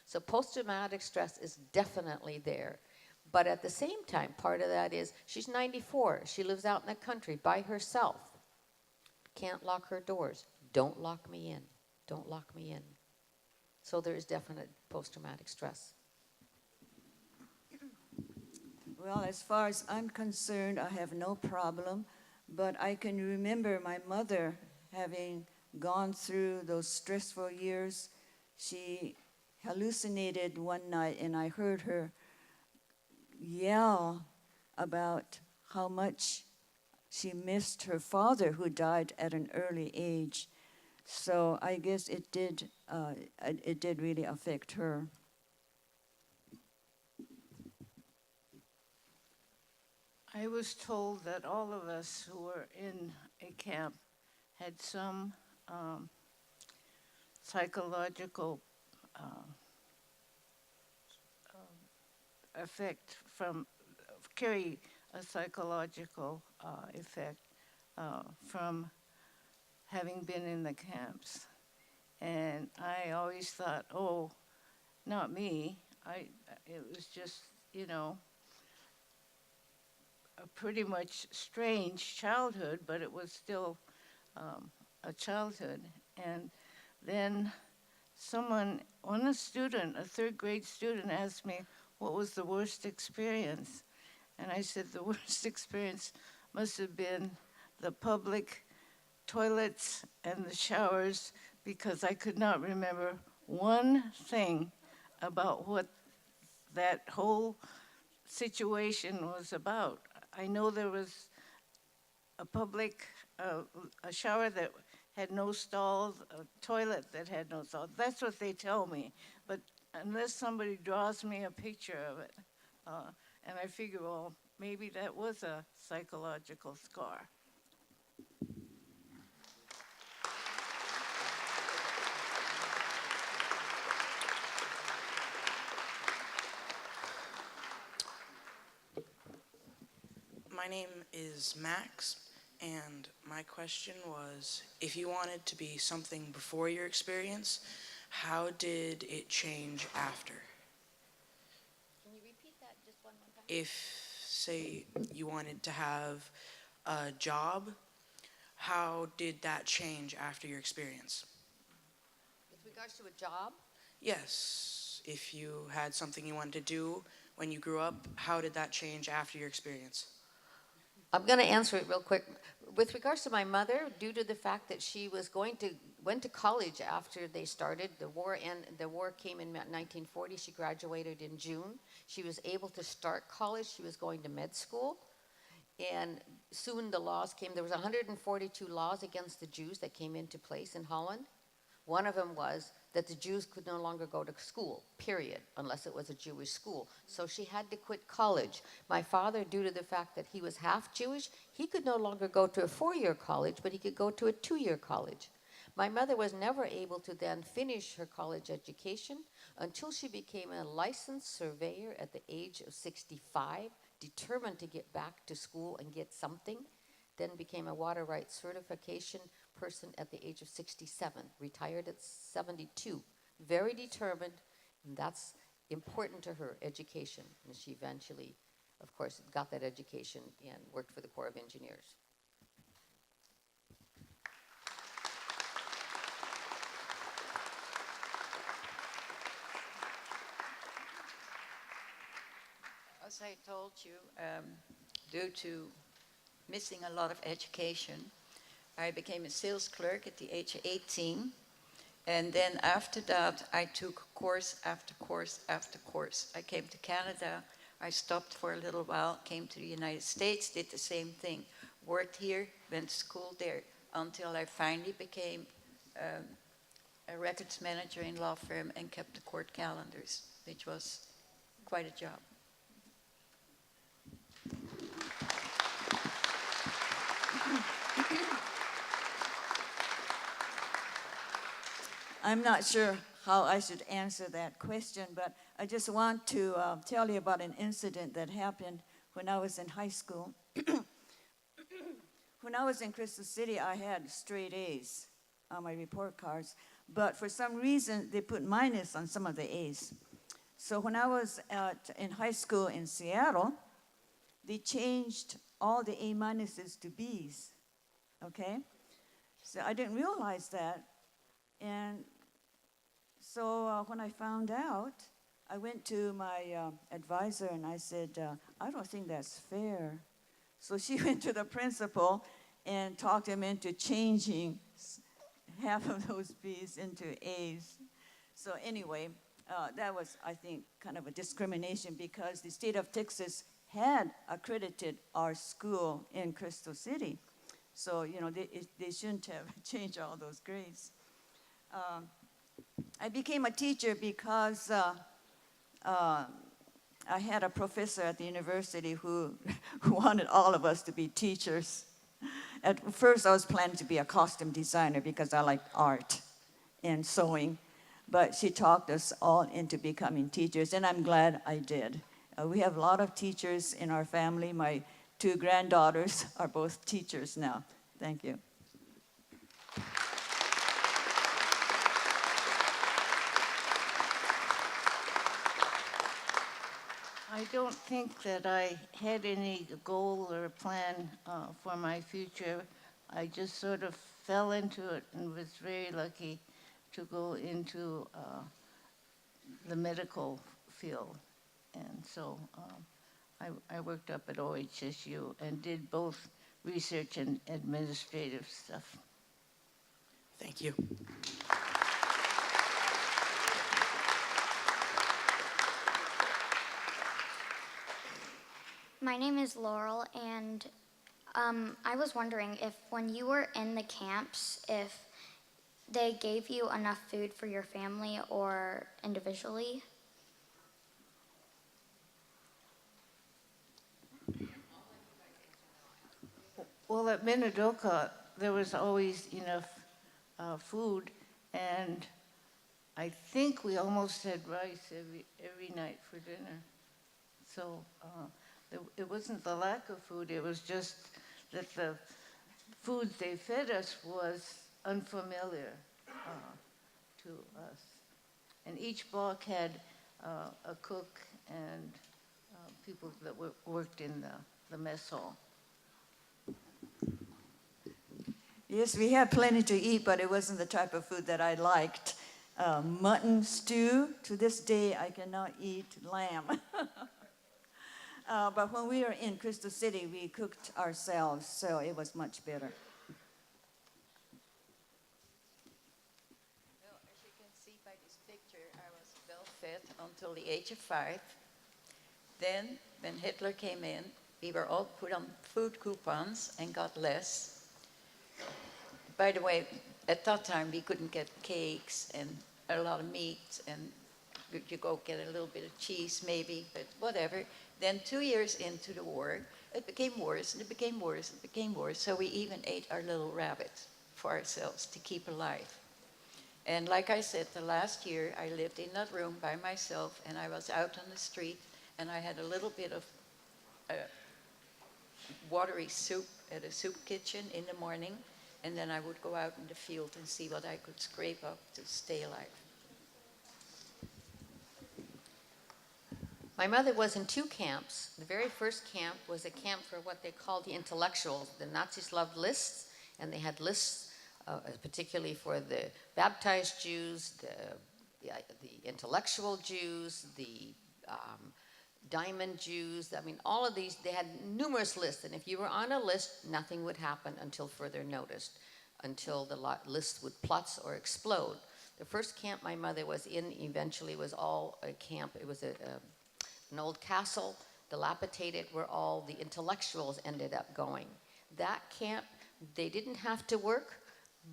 So post-traumatic stress is definitely there. But at the same time, part of that is she's 94. She lives out in the country by herself. Can't lock her doors. Don't lock me in. Don't lock me in. So there is definite post-traumatic stress. Well, as far as I'm concerned, I have no problem, but I can remember my mother having gone through those stressful years. She hallucinated one night, and I heard her yell about how much she missed her father who died at an early age. So I guess it did really affect her. I was told that all of us who were in a camp had some psychological effect carry a psychological effect from having been in the camps. And I always thought, oh, not me. It was just, a pretty much strange childhood, but it was still a childhood. And then a student, a third grade student, asked me what was the worst experience. And I said the worst experience must have been the public toilets and the showers, because I could not remember one thing about what that whole situation was about. I know there was a public, a shower that had no stalls, a toilet that had no stalls. That's what they tell me. But unless somebody draws me a picture of it, and I figure, well, maybe that was a psychological scar. My name is Max, and my question was, if you wanted to be something before your experience, how did it change after? Can you repeat that just one more time? If, say, you wanted to have a job, how did that change after your experience? With regards to a job, Yes, if you had something you wanted to do when you grew up, how did that change after your experience? I'm going to answer it real quick. With regards to my mother, due to the fact that she was went to college after they started the war, and the war came in 1940. She graduated in June. She was able to start college. She was going to med school, and soon the laws came. There was 142 laws against the Jews that came into place in Holland. One of them was that the Jews could no longer go to school, period, unless it was a Jewish school. So she had to quit college. My father, due to the fact that he was half Jewish, he could no longer go to a 4-year college, but he could go to a 2-year college. My mother was never able to then finish her college education until she became a licensed surveyor at the age of 65, determined to get back to school and get something, then became a water rights certification person at the age of 67, retired at 72, very determined, and that's important to her, education. And she eventually, of course, got that education and worked for the Corps of Engineers. As I told you, due to missing a lot of education, I became a sales clerk at the age of 18. And then after that, I took course after course after course. I came to Canada. I stopped for a little while, came to the United States, did the same thing. Worked here, went to school there, until I finally became a records manager in law firm and kept the court calendars, which was quite a job. I'm not sure how I should answer that question, but I just want to tell you about an incident that happened when I was in high school. When I was in Crystal City, I had straight A's on my report cards, but for some reason, they put minus on some of the A's. So when I was in high school in Seattle, they changed all the A minuses to B's, okay? So I didn't realize that. And so when I found out, I went to my advisor and I said, I don't think that's fair. So she went to the principal and talked him into changing half of those B's into A's. So anyway, that was, I think, kind of a discrimination because the state of Texas had accredited our school in Crystal City. So, they shouldn't have changed all those grades. I became a teacher because I had a professor at the university who wanted all of us to be teachers. At first, I was planning to be a costume designer because I like art and sewing. But she talked us all into becoming teachers, and I'm glad I did. We have a lot of teachers in our family. My 2 granddaughters are both teachers now. Thank you. I don't think that I had any goal or plan for my future. I just sort of fell into it and was very lucky to go into the medical field. And so I worked up at OHSU and did both research and administrative stuff. Thank you. My name is Laurel, and I was wondering if when you were in the camps, if they gave you enough food for your family or individually? Well, at Minidoka, there was always enough food, and I think we almost had rice every night for dinner. So it wasn't the lack of food, it was just that the food they fed us was unfamiliar to us. And each block had a cook and people that worked in the mess hall. Yes, we had plenty to eat, but it wasn't the type of food that I liked. Mutton stew, to this day, I cannot eat lamb. But when we were in Crystal City, we cooked ourselves, so it was much better. Well, as you can see by this picture, I was well fed until the age of 5. Then, when Hitler came in, we were all put on food coupons and got less. By the way, at that time, we couldn't get cakes and a lot of meat, and you go get a little bit of cheese maybe, but whatever. Then 2 years into the war, it became worse, and it became worse, and it became worse. So we even ate our little rabbit for ourselves to keep alive. And like I said, the last year I lived in that room by myself, and I was out on the street, and I had a little bit of watery soup at a soup kitchen in the morning, and then I would go out in the field and see what I could scrape up to stay alive. My mother was in 2 camps. The very first camp was a camp for what they called the intellectuals. The Nazis loved lists, and they had lists particularly for the baptized Jews, the intellectual Jews, the diamond Jews. I mean, all of these, they had numerous lists, and if you were on a list, nothing would happen until further notice, until the list would plutz or explode. The first camp my mother was in eventually was all a camp. It was an old castle, dilapidated, where all the intellectuals ended up going. That camp, they didn't have to work,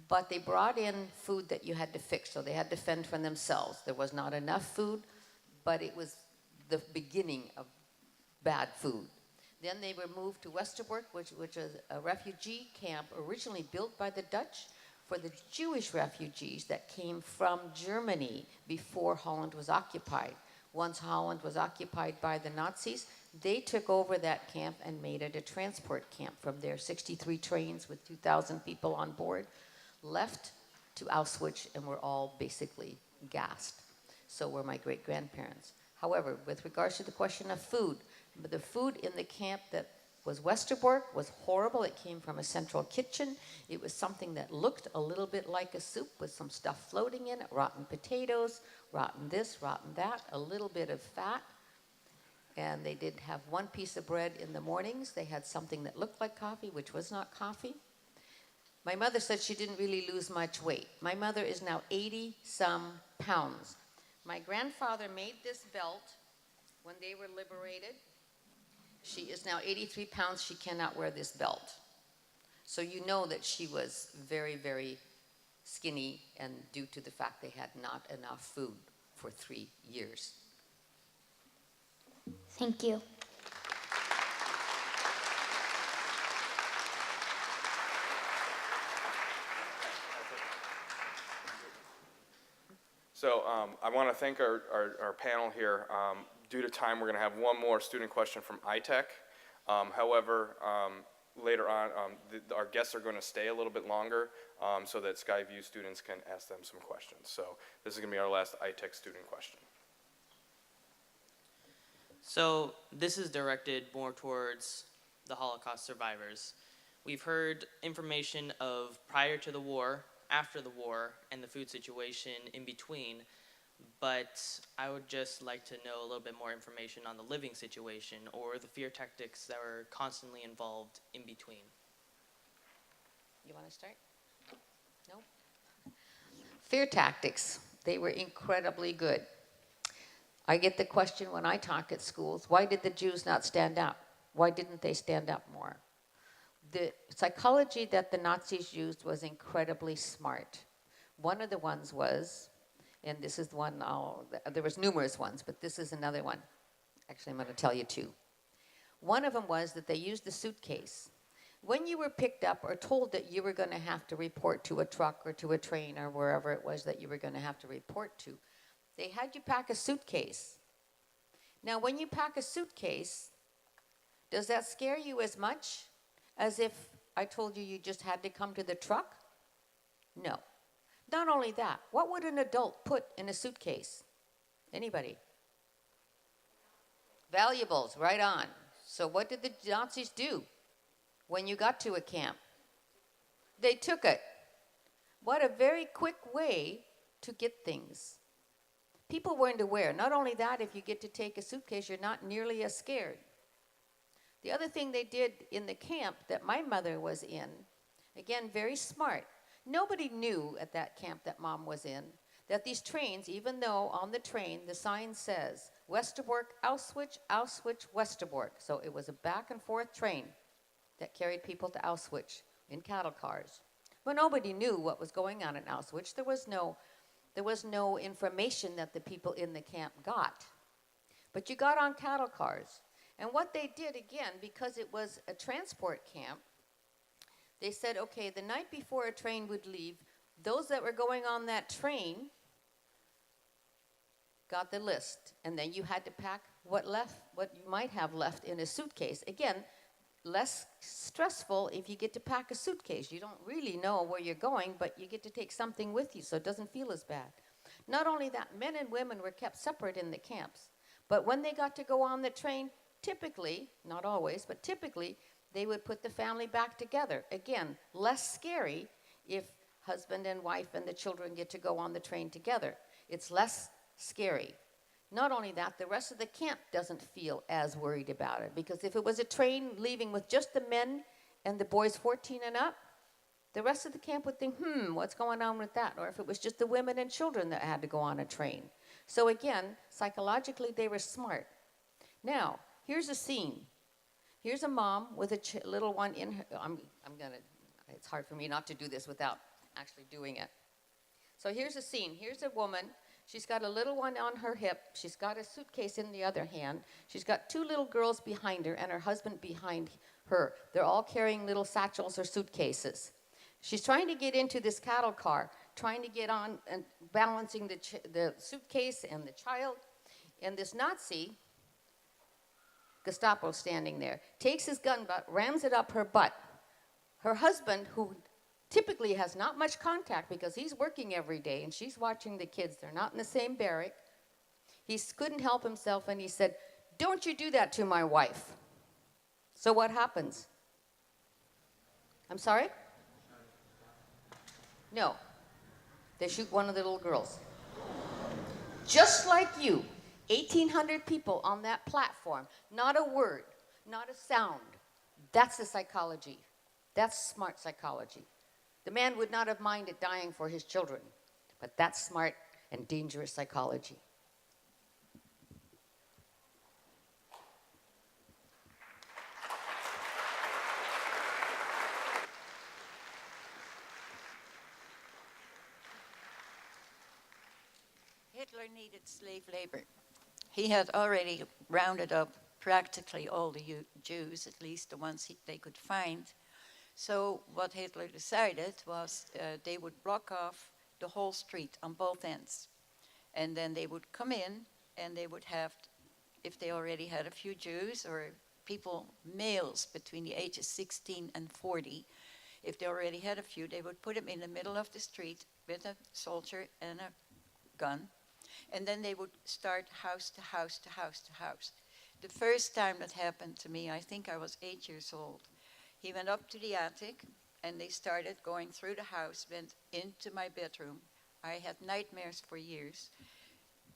but they brought in food that you had to fix, so they had to fend for themselves. There was not enough food, but it was the beginning of bad food. Then they were moved to Westerbork, which was a refugee camp originally built by the Dutch for the Jewish refugees that came from Germany before Holland was occupied. Once Holland was occupied by the Nazis, they took over that camp and made it a transport camp. From there, 63 trains with 2,000 people on board left to Auschwitz and were all basically gassed. So were my great-grandparents. However, with regards to the question of food, the food in the camp that was Westerbork was horrible. It came from a central kitchen. It was something that looked a little bit like a soup with some stuff floating in it, rotten potatoes, rotten this, rotten that, a little bit of fat. And they did have 1 piece of bread in the mornings. They had something that looked like coffee, which was not coffee. My mother said she didn't really lose much weight. My mother is now 80-some pounds. My grandfather made this belt when they were liberated. She is now 83 pounds. She cannot wear this belt. So you know that she was very, very skinny, and due to the fact they had not enough food for 3 years. Thank you. So I want to thank our panel here. Due to time, we're going to have one more student question from iTech. However, later on, our guests are going to stay a little bit longer so that Skyview students can ask them some questions. So this is going to be our last iTech student question. So this is directed more towards the Holocaust survivors. We've heard information of prior to the war, after the war, and the food situation in between, but I would just like to know a little bit more information on the living situation or the fear tactics that were constantly involved in between. You want to start? No? Fear tactics. They were incredibly good. I get the question when I talk at schools, why did the Jews not stand up? Why didn't they stand up more? The psychology that the Nazis used was incredibly smart. One of the ones was, and this is the one, there was numerous ones, but this is another one. Actually, I'm going to tell you two. One of them was that they used the suitcase. When you were picked up or told that you were going to have to report to a truck or to a train or wherever it was that you were going to have to report to, they had you pack a suitcase. Now, when you pack a suitcase, does that scare you as much as if I told you you just had to come to the truck? No. Not only that, what would an adult put in a suitcase? Anybody? Valuables, right on. So what did the Nazis do when you got to a camp? They took it. What a very quick way to get things. People weren't aware. Not only that, if you get to take a suitcase, you're not nearly as scared. The other thing they did in the camp that my mother was in, again, very smart. Nobody knew at that camp that Mom was in that these trains, even though on the train the sign says Westerbork, Auschwitz, Auschwitz, Westerbork. So it was a back and forth train that carried people to Auschwitz in cattle cars. But nobody knew what was going on in Auschwitz. There was no information that the people in the camp got. But you got on cattle cars. And what they did, again, because it was a transport camp, they said, okay, the night before a train would leave, those that were going on that train got the list. And then you had to pack what you might have left in a suitcase. Again, less stressful if you get to pack a suitcase. You don't really know where you're going, but you get to take something with you, so it doesn't feel as bad. Not only that, men and women were kept separate in the camps. But when they got to go on the train, typically, not always, but typically, they would put the family back together. Again, less scary if husband and wife and the children get to go on the train together. It's less scary. Not only that, the rest of the camp doesn't feel as worried about it, because if it was a train leaving with just the men and the boys 14 and up, the rest of the camp would think, what's going on with that? Or if it was just the women and children that had to go on a train. So again, psychologically, they were smart. Now, here's a scene. Here's a mom with a little one in her. It's hard for me not to do this without actually doing it. So here's a scene. Here's a woman. She's got a little one on her hip. She's got a suitcase in the other hand. She's got two little girls behind her and her husband behind her. They're all carrying little satchels or suitcases. She's trying to get into this cattle car, trying to get on and balancing the suitcase and the child. And this Nazi, Gestapo standing there, takes his gun butt, rams it up her butt. Her husband, who typically has not much contact because he's working every day and she's watching the kids, they're not in the same barrack, he couldn't help himself and he said, "Don't you do that to my wife." So what happens? I'm sorry? No. They shoot one of the little girls. Just like you. 1,800 people on that platform. Not a word, not a sound. That's the psychology. That's smart psychology. The man would not have minded dying for his children, but that's smart and dangerous psychology. Hitler needed slave labor. He had already rounded up practically all the Jews, at least the ones they could find. So what Hitler decided was they would block off the whole street on both ends. And then they would come in and they would have, if they already had a few Jews or people, males between the ages 16 and 40, if they already had a few, they would put them in the middle of the street with a soldier and a gun. And then they would start house to house to house to house. The first time that happened to me, I think I was 8 years old. He went up to the attic and they started going through the house, went into my bedroom. I had nightmares for years.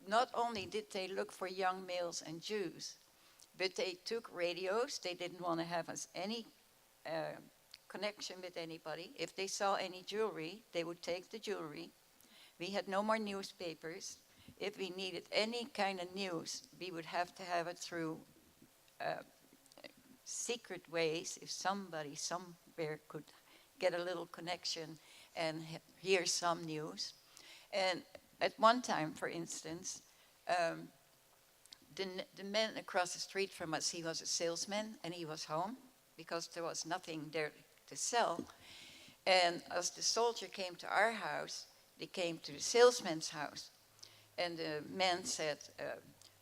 Not only did they look for young males and Jews, but they took radios. They didn't want to have us any connection with anybody. If they saw any jewelry, they would take the jewelry. We had no more newspapers. If we needed any kind of news, we would have to have it through secret ways. If somebody somewhere could get a little connection and hear some news. And at one time, for instance, the man across the street from us, he was a salesman and he was home because there was nothing there to sell. And as the soldier came to our house, they came to the salesman's house. And the man said,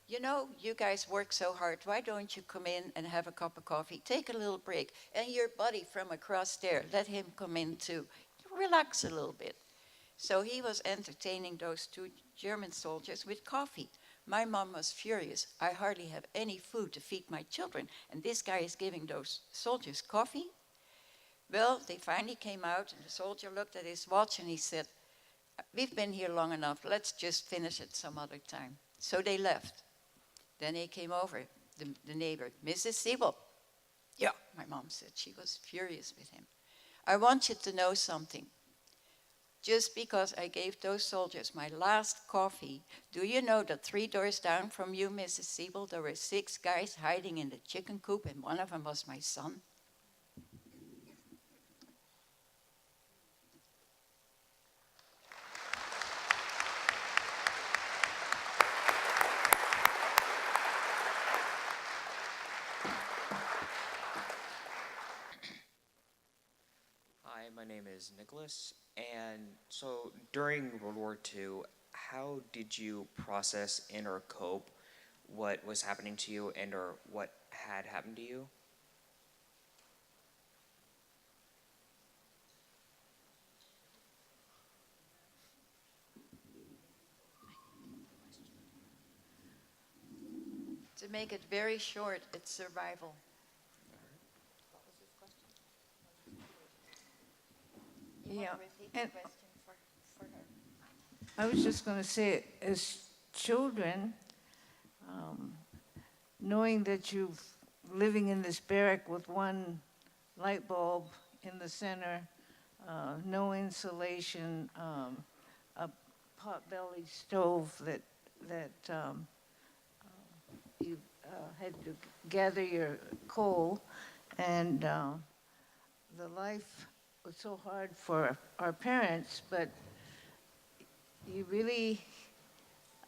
you know, you guys work so hard. Why don't you come in and have a cup of coffee? Take a little break. And your buddy from across there, let him come in too. Relax a little bit. So he was entertaining those two German soldiers with coffee. My mom was furious. I hardly have any food to feed my children. And this guy is giving those soldiers coffee? Well, they finally came out and the soldier looked at his watch and he said, we've been here long enough. Let's just finish it some other time. So they left. Then he came over, the neighbor, Mrs. Siebel. Yeah, my mom said. She was furious with him. I want you to know something. Just because I gave those soldiers my last coffee, do you know that 3 doors down from you, Mrs. Siebel, there were 6 guys hiding in the chicken coop and one of them was my son? Hi, my name is Nicholas, and so during World War II, how did you process and or cope what was happening to you and or what had happened to you? To make it very short, it's survival. Yeah, and I was just going to say, as children, knowing that you're living in this barrack with one light bulb in the center, no insulation, a pot-bellied stove that you had to gather your coal, and the life was so hard for our parents, but you really,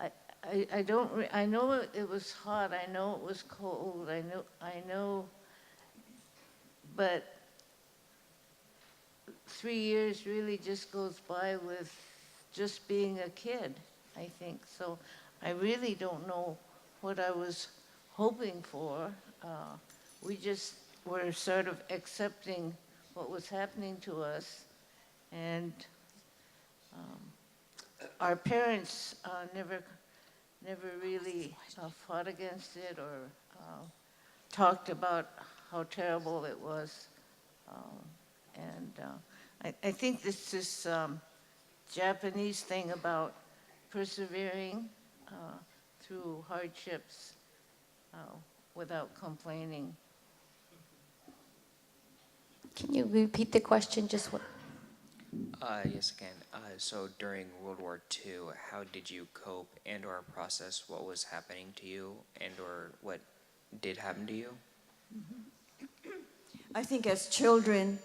I know it was hot, I know it was cold, I know, but 3 years really just goes by with just being a kid, I think. So I really don't know what I was hoping for. We just were sort of accepting what was happening to us, and our parents never really fought against it or talked about how terrible it was. I think this Japanese thing about persevering through hardships without complaining. Can you repeat the question? Just what? Yes, again. So during World War II, how did you cope and or process what was happening to you and or what did happen to you? I think as children,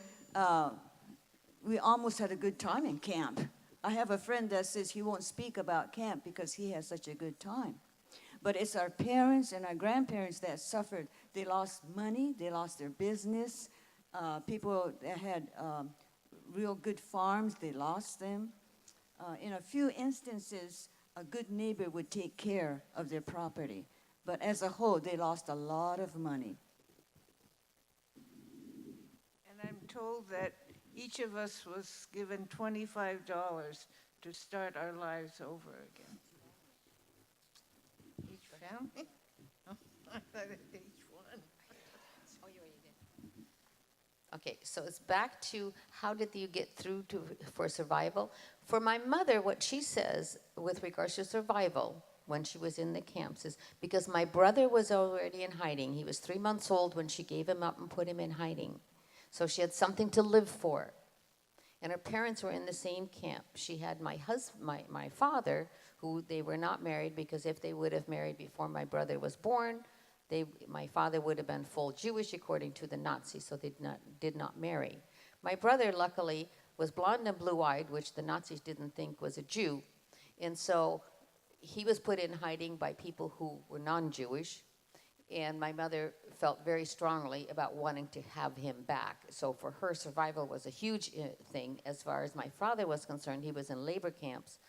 we almost had a good time in camp. I have a friend that says he won't speak about camp because he has such a good time. But it's our parents and our grandparents that suffered. They lost money, they lost their business. People that had real good farms, they lost them. In a few instances, a good neighbor would take care of their property. But as a whole, they lost a lot of money. And I'm told that each of us was given $25 to start our lives over again. Each family? Oh, I thought it each one. Oh, you already did. Okay, so it's back to how did you get through for survival? For my mother, what she says with regards to survival when she was in the camps is because my brother was already in hiding. He was 3 months old when she gave him up and put him in hiding. So she had something to live for. And her parents were in the same camp. She had my father, who they were not married because if they would have married before my brother was born, my father would have been full Jewish according to the Nazis, so they did not marry. My brother, luckily, was blonde and blue-eyed, which the Nazis didn't think was a Jew. And so he was put in hiding by people who were non-Jewish. And my mother felt very strongly about wanting to have him back. So for her, survival was a huge thing. As far as my father was concerned, he was in labor camps.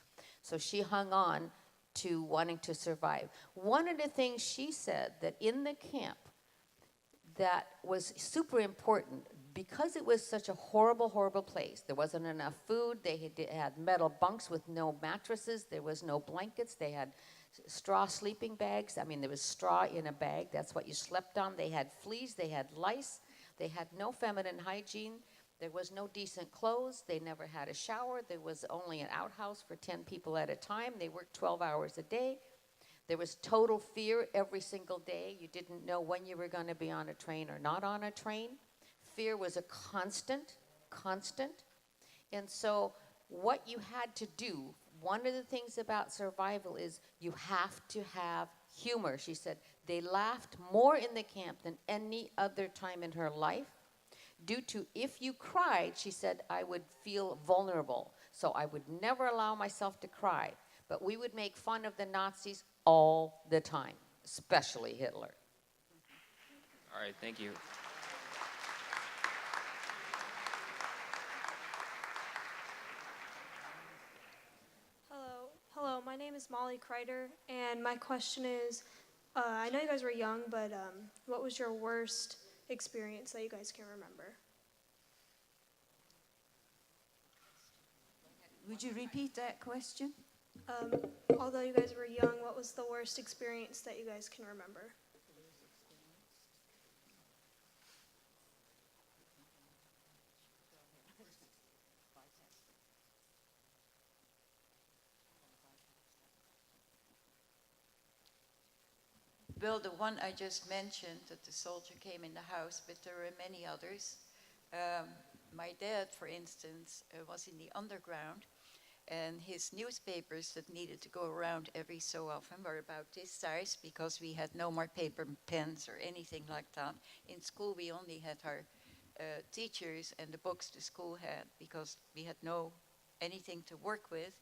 So she hung on to wanting to survive. One of the things she said that in the camp that was super important, because it was such a horrible, horrible place, there wasn't enough food, they had metal bunks with no mattresses, there was no blankets, they had straw sleeping bags. I mean, there was straw in a bag. That's what you slept on. They had fleas. They had lice. They had no feminine hygiene. There was no decent clothes. They never had a shower. There was only an outhouse for 10 people at a time. They worked 12 hours a day. There was total fear every single day. You didn't know when you were going to be on a train or not on a train. Fear was a constant. And so what you had to do, one of the things about survival is you have to have humor. She said they laughed more in the camp than any other time in her life due to if you cried, she said, I would feel vulnerable. So I would never allow myself to cry. But we would make fun of the Nazis all the time, especially Hitler. All right, thank you. Hello, my name is Molly Kreider, and my question is, I know you guys were young, but what was your worst experience that you guys can remember? Would you repeat that question? Although you guys were young, what was the worst experience that you guys can remember? Well, the one I just mentioned, that the soldier came in the house, but there were many others. My dad, for instance, was in the underground, and his newspapers that needed to go around every so often were about this size because we had no more paper and pens or anything like that. In school, we only had our teachers and the books the school had because we had no anything to work with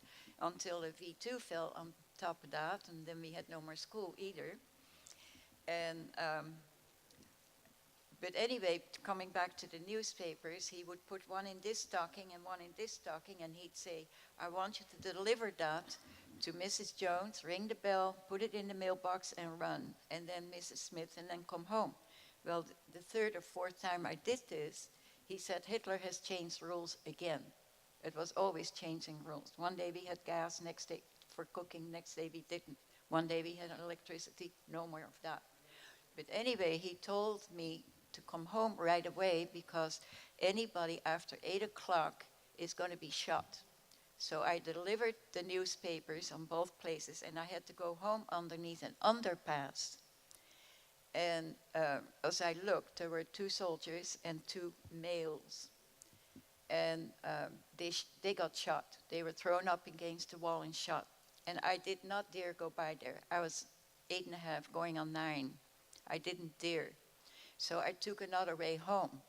until the V2 fell on top of that, and then we had no more school either. And but anyway, coming back to the newspapers, he would put one in this stocking and one in this stocking, and he'd say, I want you to deliver that to Mrs. Jones, ring the bell, put it in the mailbox, and run. And then Mrs. Smith, and then come home. Well, the third or fourth time I did this, he said, Hitler has changed rules again. It was always changing rules. One day we had gas, next day for cooking, next day we didn't. One day we had electricity, no more of that. But anyway, he told me to come home right away because anybody after 8 o'clock is going to be shot. So I delivered the newspapers on both places, and I had to go home underneath an underpass. And as I looked, there were 2 soldiers and 2 males. And they got shot. They were thrown up against the wall and shot. And I did not dare go by there. I was 8.5, going on 9. I didn't dare. So I took another way home.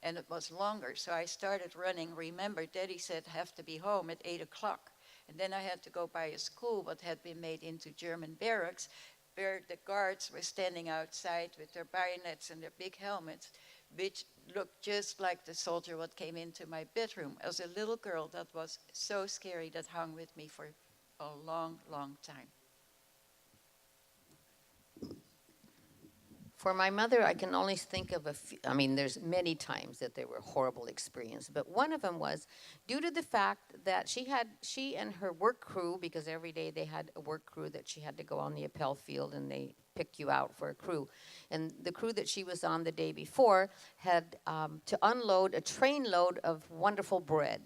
and it was longer. So I started running. Remember, Daddy said have to be home at 8 o'clock. And then I had to go by a school what had been made into German barracks, where the guards were standing outside with their bayonets and their big helmets, which looked just like the soldier what came into my bedroom. As a little girl, that was so scary. That hung with me for a long, long time. For my mother, I can only think of a few. I mean, there's many times that there were horrible experiences, but one of them was due to the fact that she and her work crew, because every day they had a work crew that she had to go on the appel field and they pick you out for a crew. And the crew that she was on the day before had to unload a train load of wonderful bread.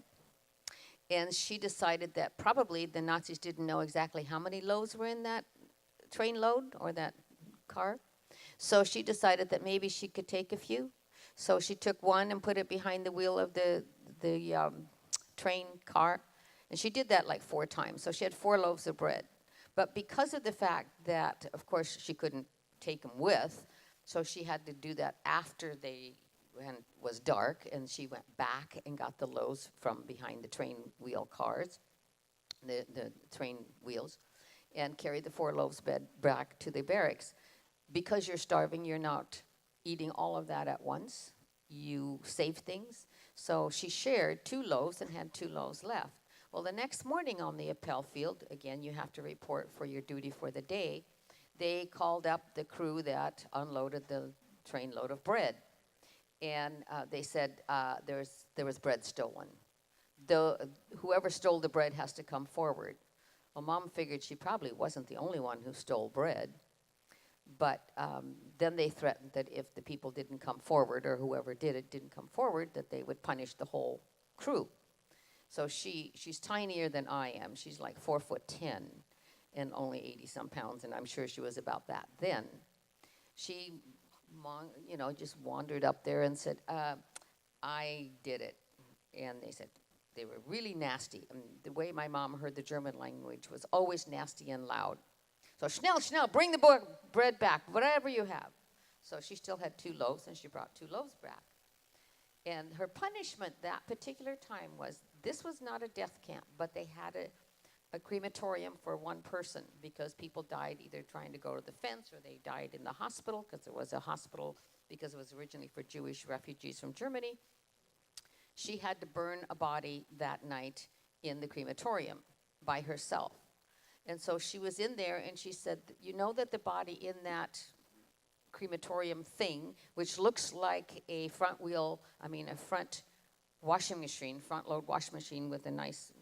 And she decided that probably the Nazis didn't know exactly how many loaves were in that train load or that car. So she decided that maybe she could take a few. So she took one and put it behind the wheel of the train car. And she did that like 4 times. So she had 4 loaves of bread. But because of the fact that, of course, she couldn't take them with, so she had to do that after when it was dark. And she went back and got the loaves from behind the train wheel cars, the train wheels, and carried the 4 loaves back to the barracks. Because you're starving, you're not eating all of that at once. You save things. So she shared 2 loaves and had 2 loaves left. Well, the next morning on the appel field, again, you have to report for your duty for the day. They called up the crew that unloaded the train load of bread. And they said there was bread stolen. Whoever stole the bread has to come forward. Well, Mom figured she probably wasn't the only one who stole bread. But then they threatened that if the people didn't come forward, or whoever did it didn't come forward, that they would punish the whole crew. So she's tinier than I am. She's like 4'10" and only 80-some pounds, and I'm sure she was about that then. She, just wandered up there and said, I did it. And they said they were really nasty. And the way my mom heard the German language was always nasty and loud. So Schnell, bring the bread back, whatever you have. So she still had 2 loaves, and she brought 2 loaves back. And her punishment that particular time was, this was not a death camp, but they had a crematorium for one person because people died either trying to go to the fence or they died in the hospital because there was a hospital because it was originally for Jewish refugees from Germany. She had to burn a body that night in the crematorium by herself. And so she was in there, and she said, you know that the body in that crematorium thing, which looks like a front washing machine, front load washing machine with a nice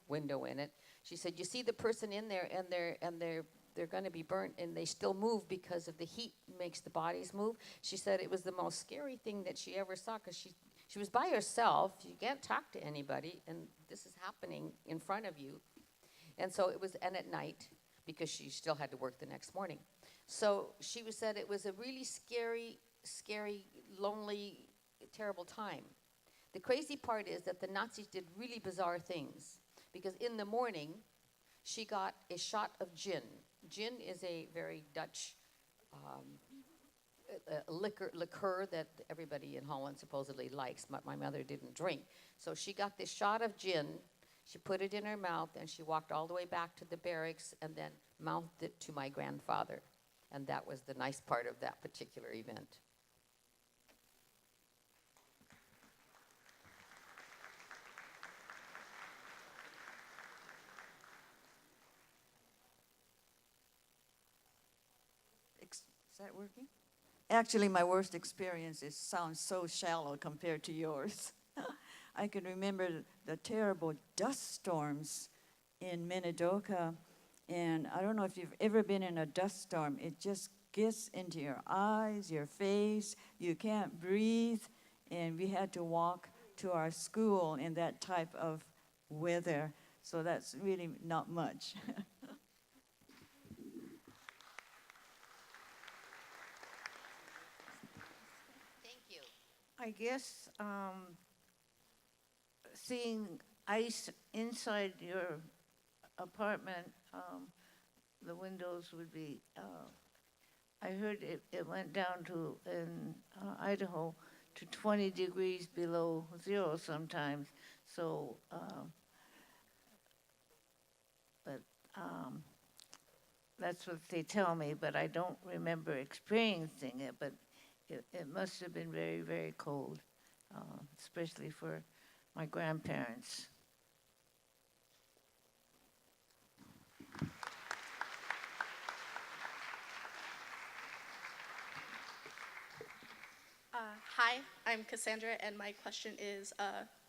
window in it. She said, you see the person in there, and they're going to be burnt, and they still move because of the heat makes the bodies move. She said it was the most scary thing that she ever saw because she was by herself. You can't talk to anybody, and this is happening in front of you. And so it was, and at night, because she still had to work the next morning. So she said it was a really scary, lonely, terrible time. The crazy part is that the Nazis did really bizarre things, because in the morning, she got a shot of gin. Gin is a very Dutch liqueur that everybody in Holland supposedly likes, but my mother didn't drink. So she got this shot of gin. She put it in her mouth, and she walked all the way back to the barracks and then mouthed it to my grandfather. And that was the nice part of that particular event. Is that working? Actually, my worst experience sounds so shallow compared to yours. I can remember the terrible dust storms in Minidoka, and I don't know if you've ever been in a dust storm. It just gets into your eyes, your face, you can't breathe, and we had to walk to our school in that type of weather, so that's really not much. Thank you. I guess seeing ice inside your apartment, the windows would be, I heard it went down to, in Idaho, to 20 degrees below zero sometimes. So, but that's what they tell me, but I don't remember experiencing it, but it must have been very, very cold, especially for my grandparents. Hi, I'm Cassandra, and my question is,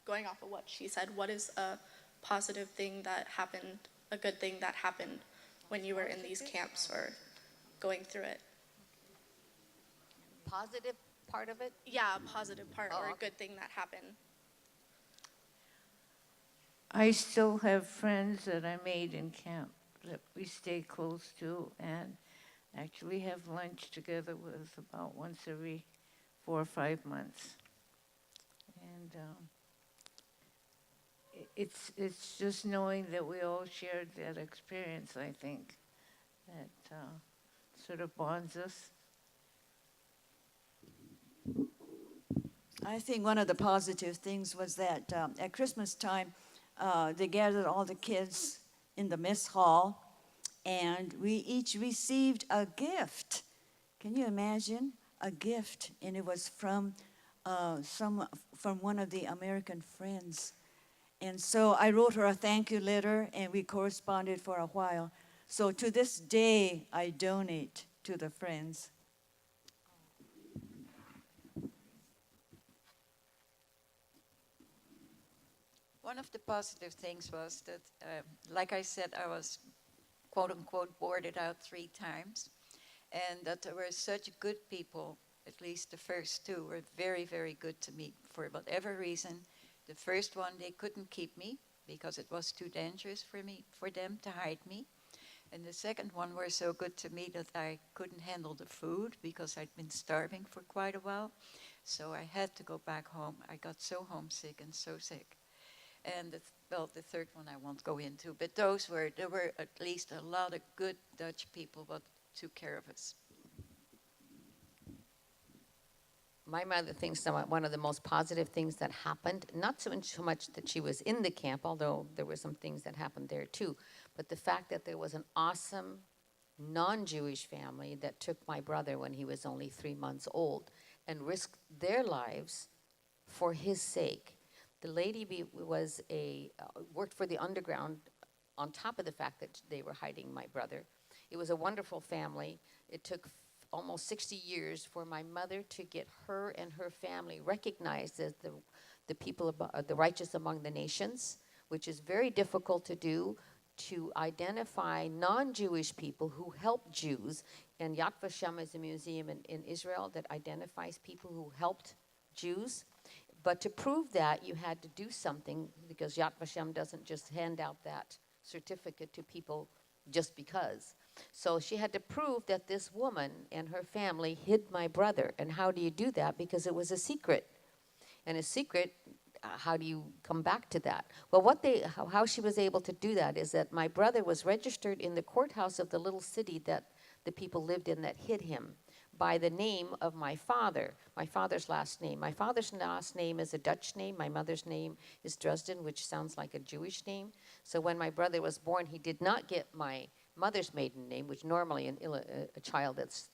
going off of what she said, what is a positive thing that happened, a good thing that happened when you were in these camps or going through it? Positive part of it? Yeah, a positive part or a okay. good thing that happened. I still have friends that I made in camp that we stay close to and actually have lunch together with about once every 4 or 5 months. And it's just knowing that we all shared that experience, I think, that sort of bonds us. I think one of the positive things was that at Christmas time, they gathered all the kids in the mess hall, and we each received a gift. Can you imagine? A gift, and it was from one of the American friends. And so I wrote her a thank you letter, and we corresponded for a while. So to this day, I donate to the friends. One of the positive things was that, like I said, I was quote unquote boarded out 3 times, and that there were such good people. At least the first 2 were very, very good to me for whatever reason. The first one, they couldn't keep me because it was too dangerous for them to hide me. And the second one were so good to me that I couldn't handle the food because I'd been starving for quite a while. So I had to go back home. I got so homesick and so sick. And the third one I won't go into, but there were at least a lot of good Dutch people that took care of us. My mother thinks that one of the most positive things that happened, not so much that she was in the camp, although there were some things that happened there too, but the fact that there was an awesome non-Jewish family that took my brother when he was only 3 months old and risked their lives for his sake. The lady worked for the underground on top of the fact that they were hiding my brother. It was a wonderful family. It took almost 60 years for my mother to get her and her family recognized as the people, the righteous among the nations, which is very difficult to do, to identify non-Jewish people who helped Jews. And Yad Vashem is a museum in Israel that identifies people who helped Jews. But to prove that, you had to do something, because Yad Vashem doesn't just hand out that certificate to people just because. So she had to prove that this woman and her family hid my brother. And how do you do that? Because it was a secret. And a secret, how do you come back to that? Well, how she was able to do that is that my brother was registered in the courthouse of the little city that the people lived in that hid him by the name of my father's last name. My father's last name is a Dutch name. My mother's name is Dresden, which sounds like a Jewish name. So when my brother was born, he did not get my mother's maiden name, which normally a child that's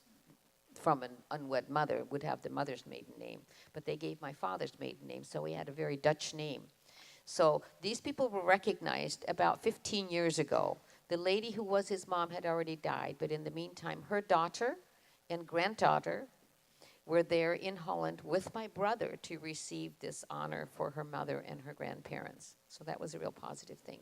from an unwed mother would have the mother's maiden name. But they gave my father's maiden name, so he had a very Dutch name. So these people were recognized about 15 years ago. The lady who was his mom had already died, but in the meantime, her daughter and granddaughter were there in Holland with my brother to receive this honor for her mother and her grandparents. So that was a real positive thing.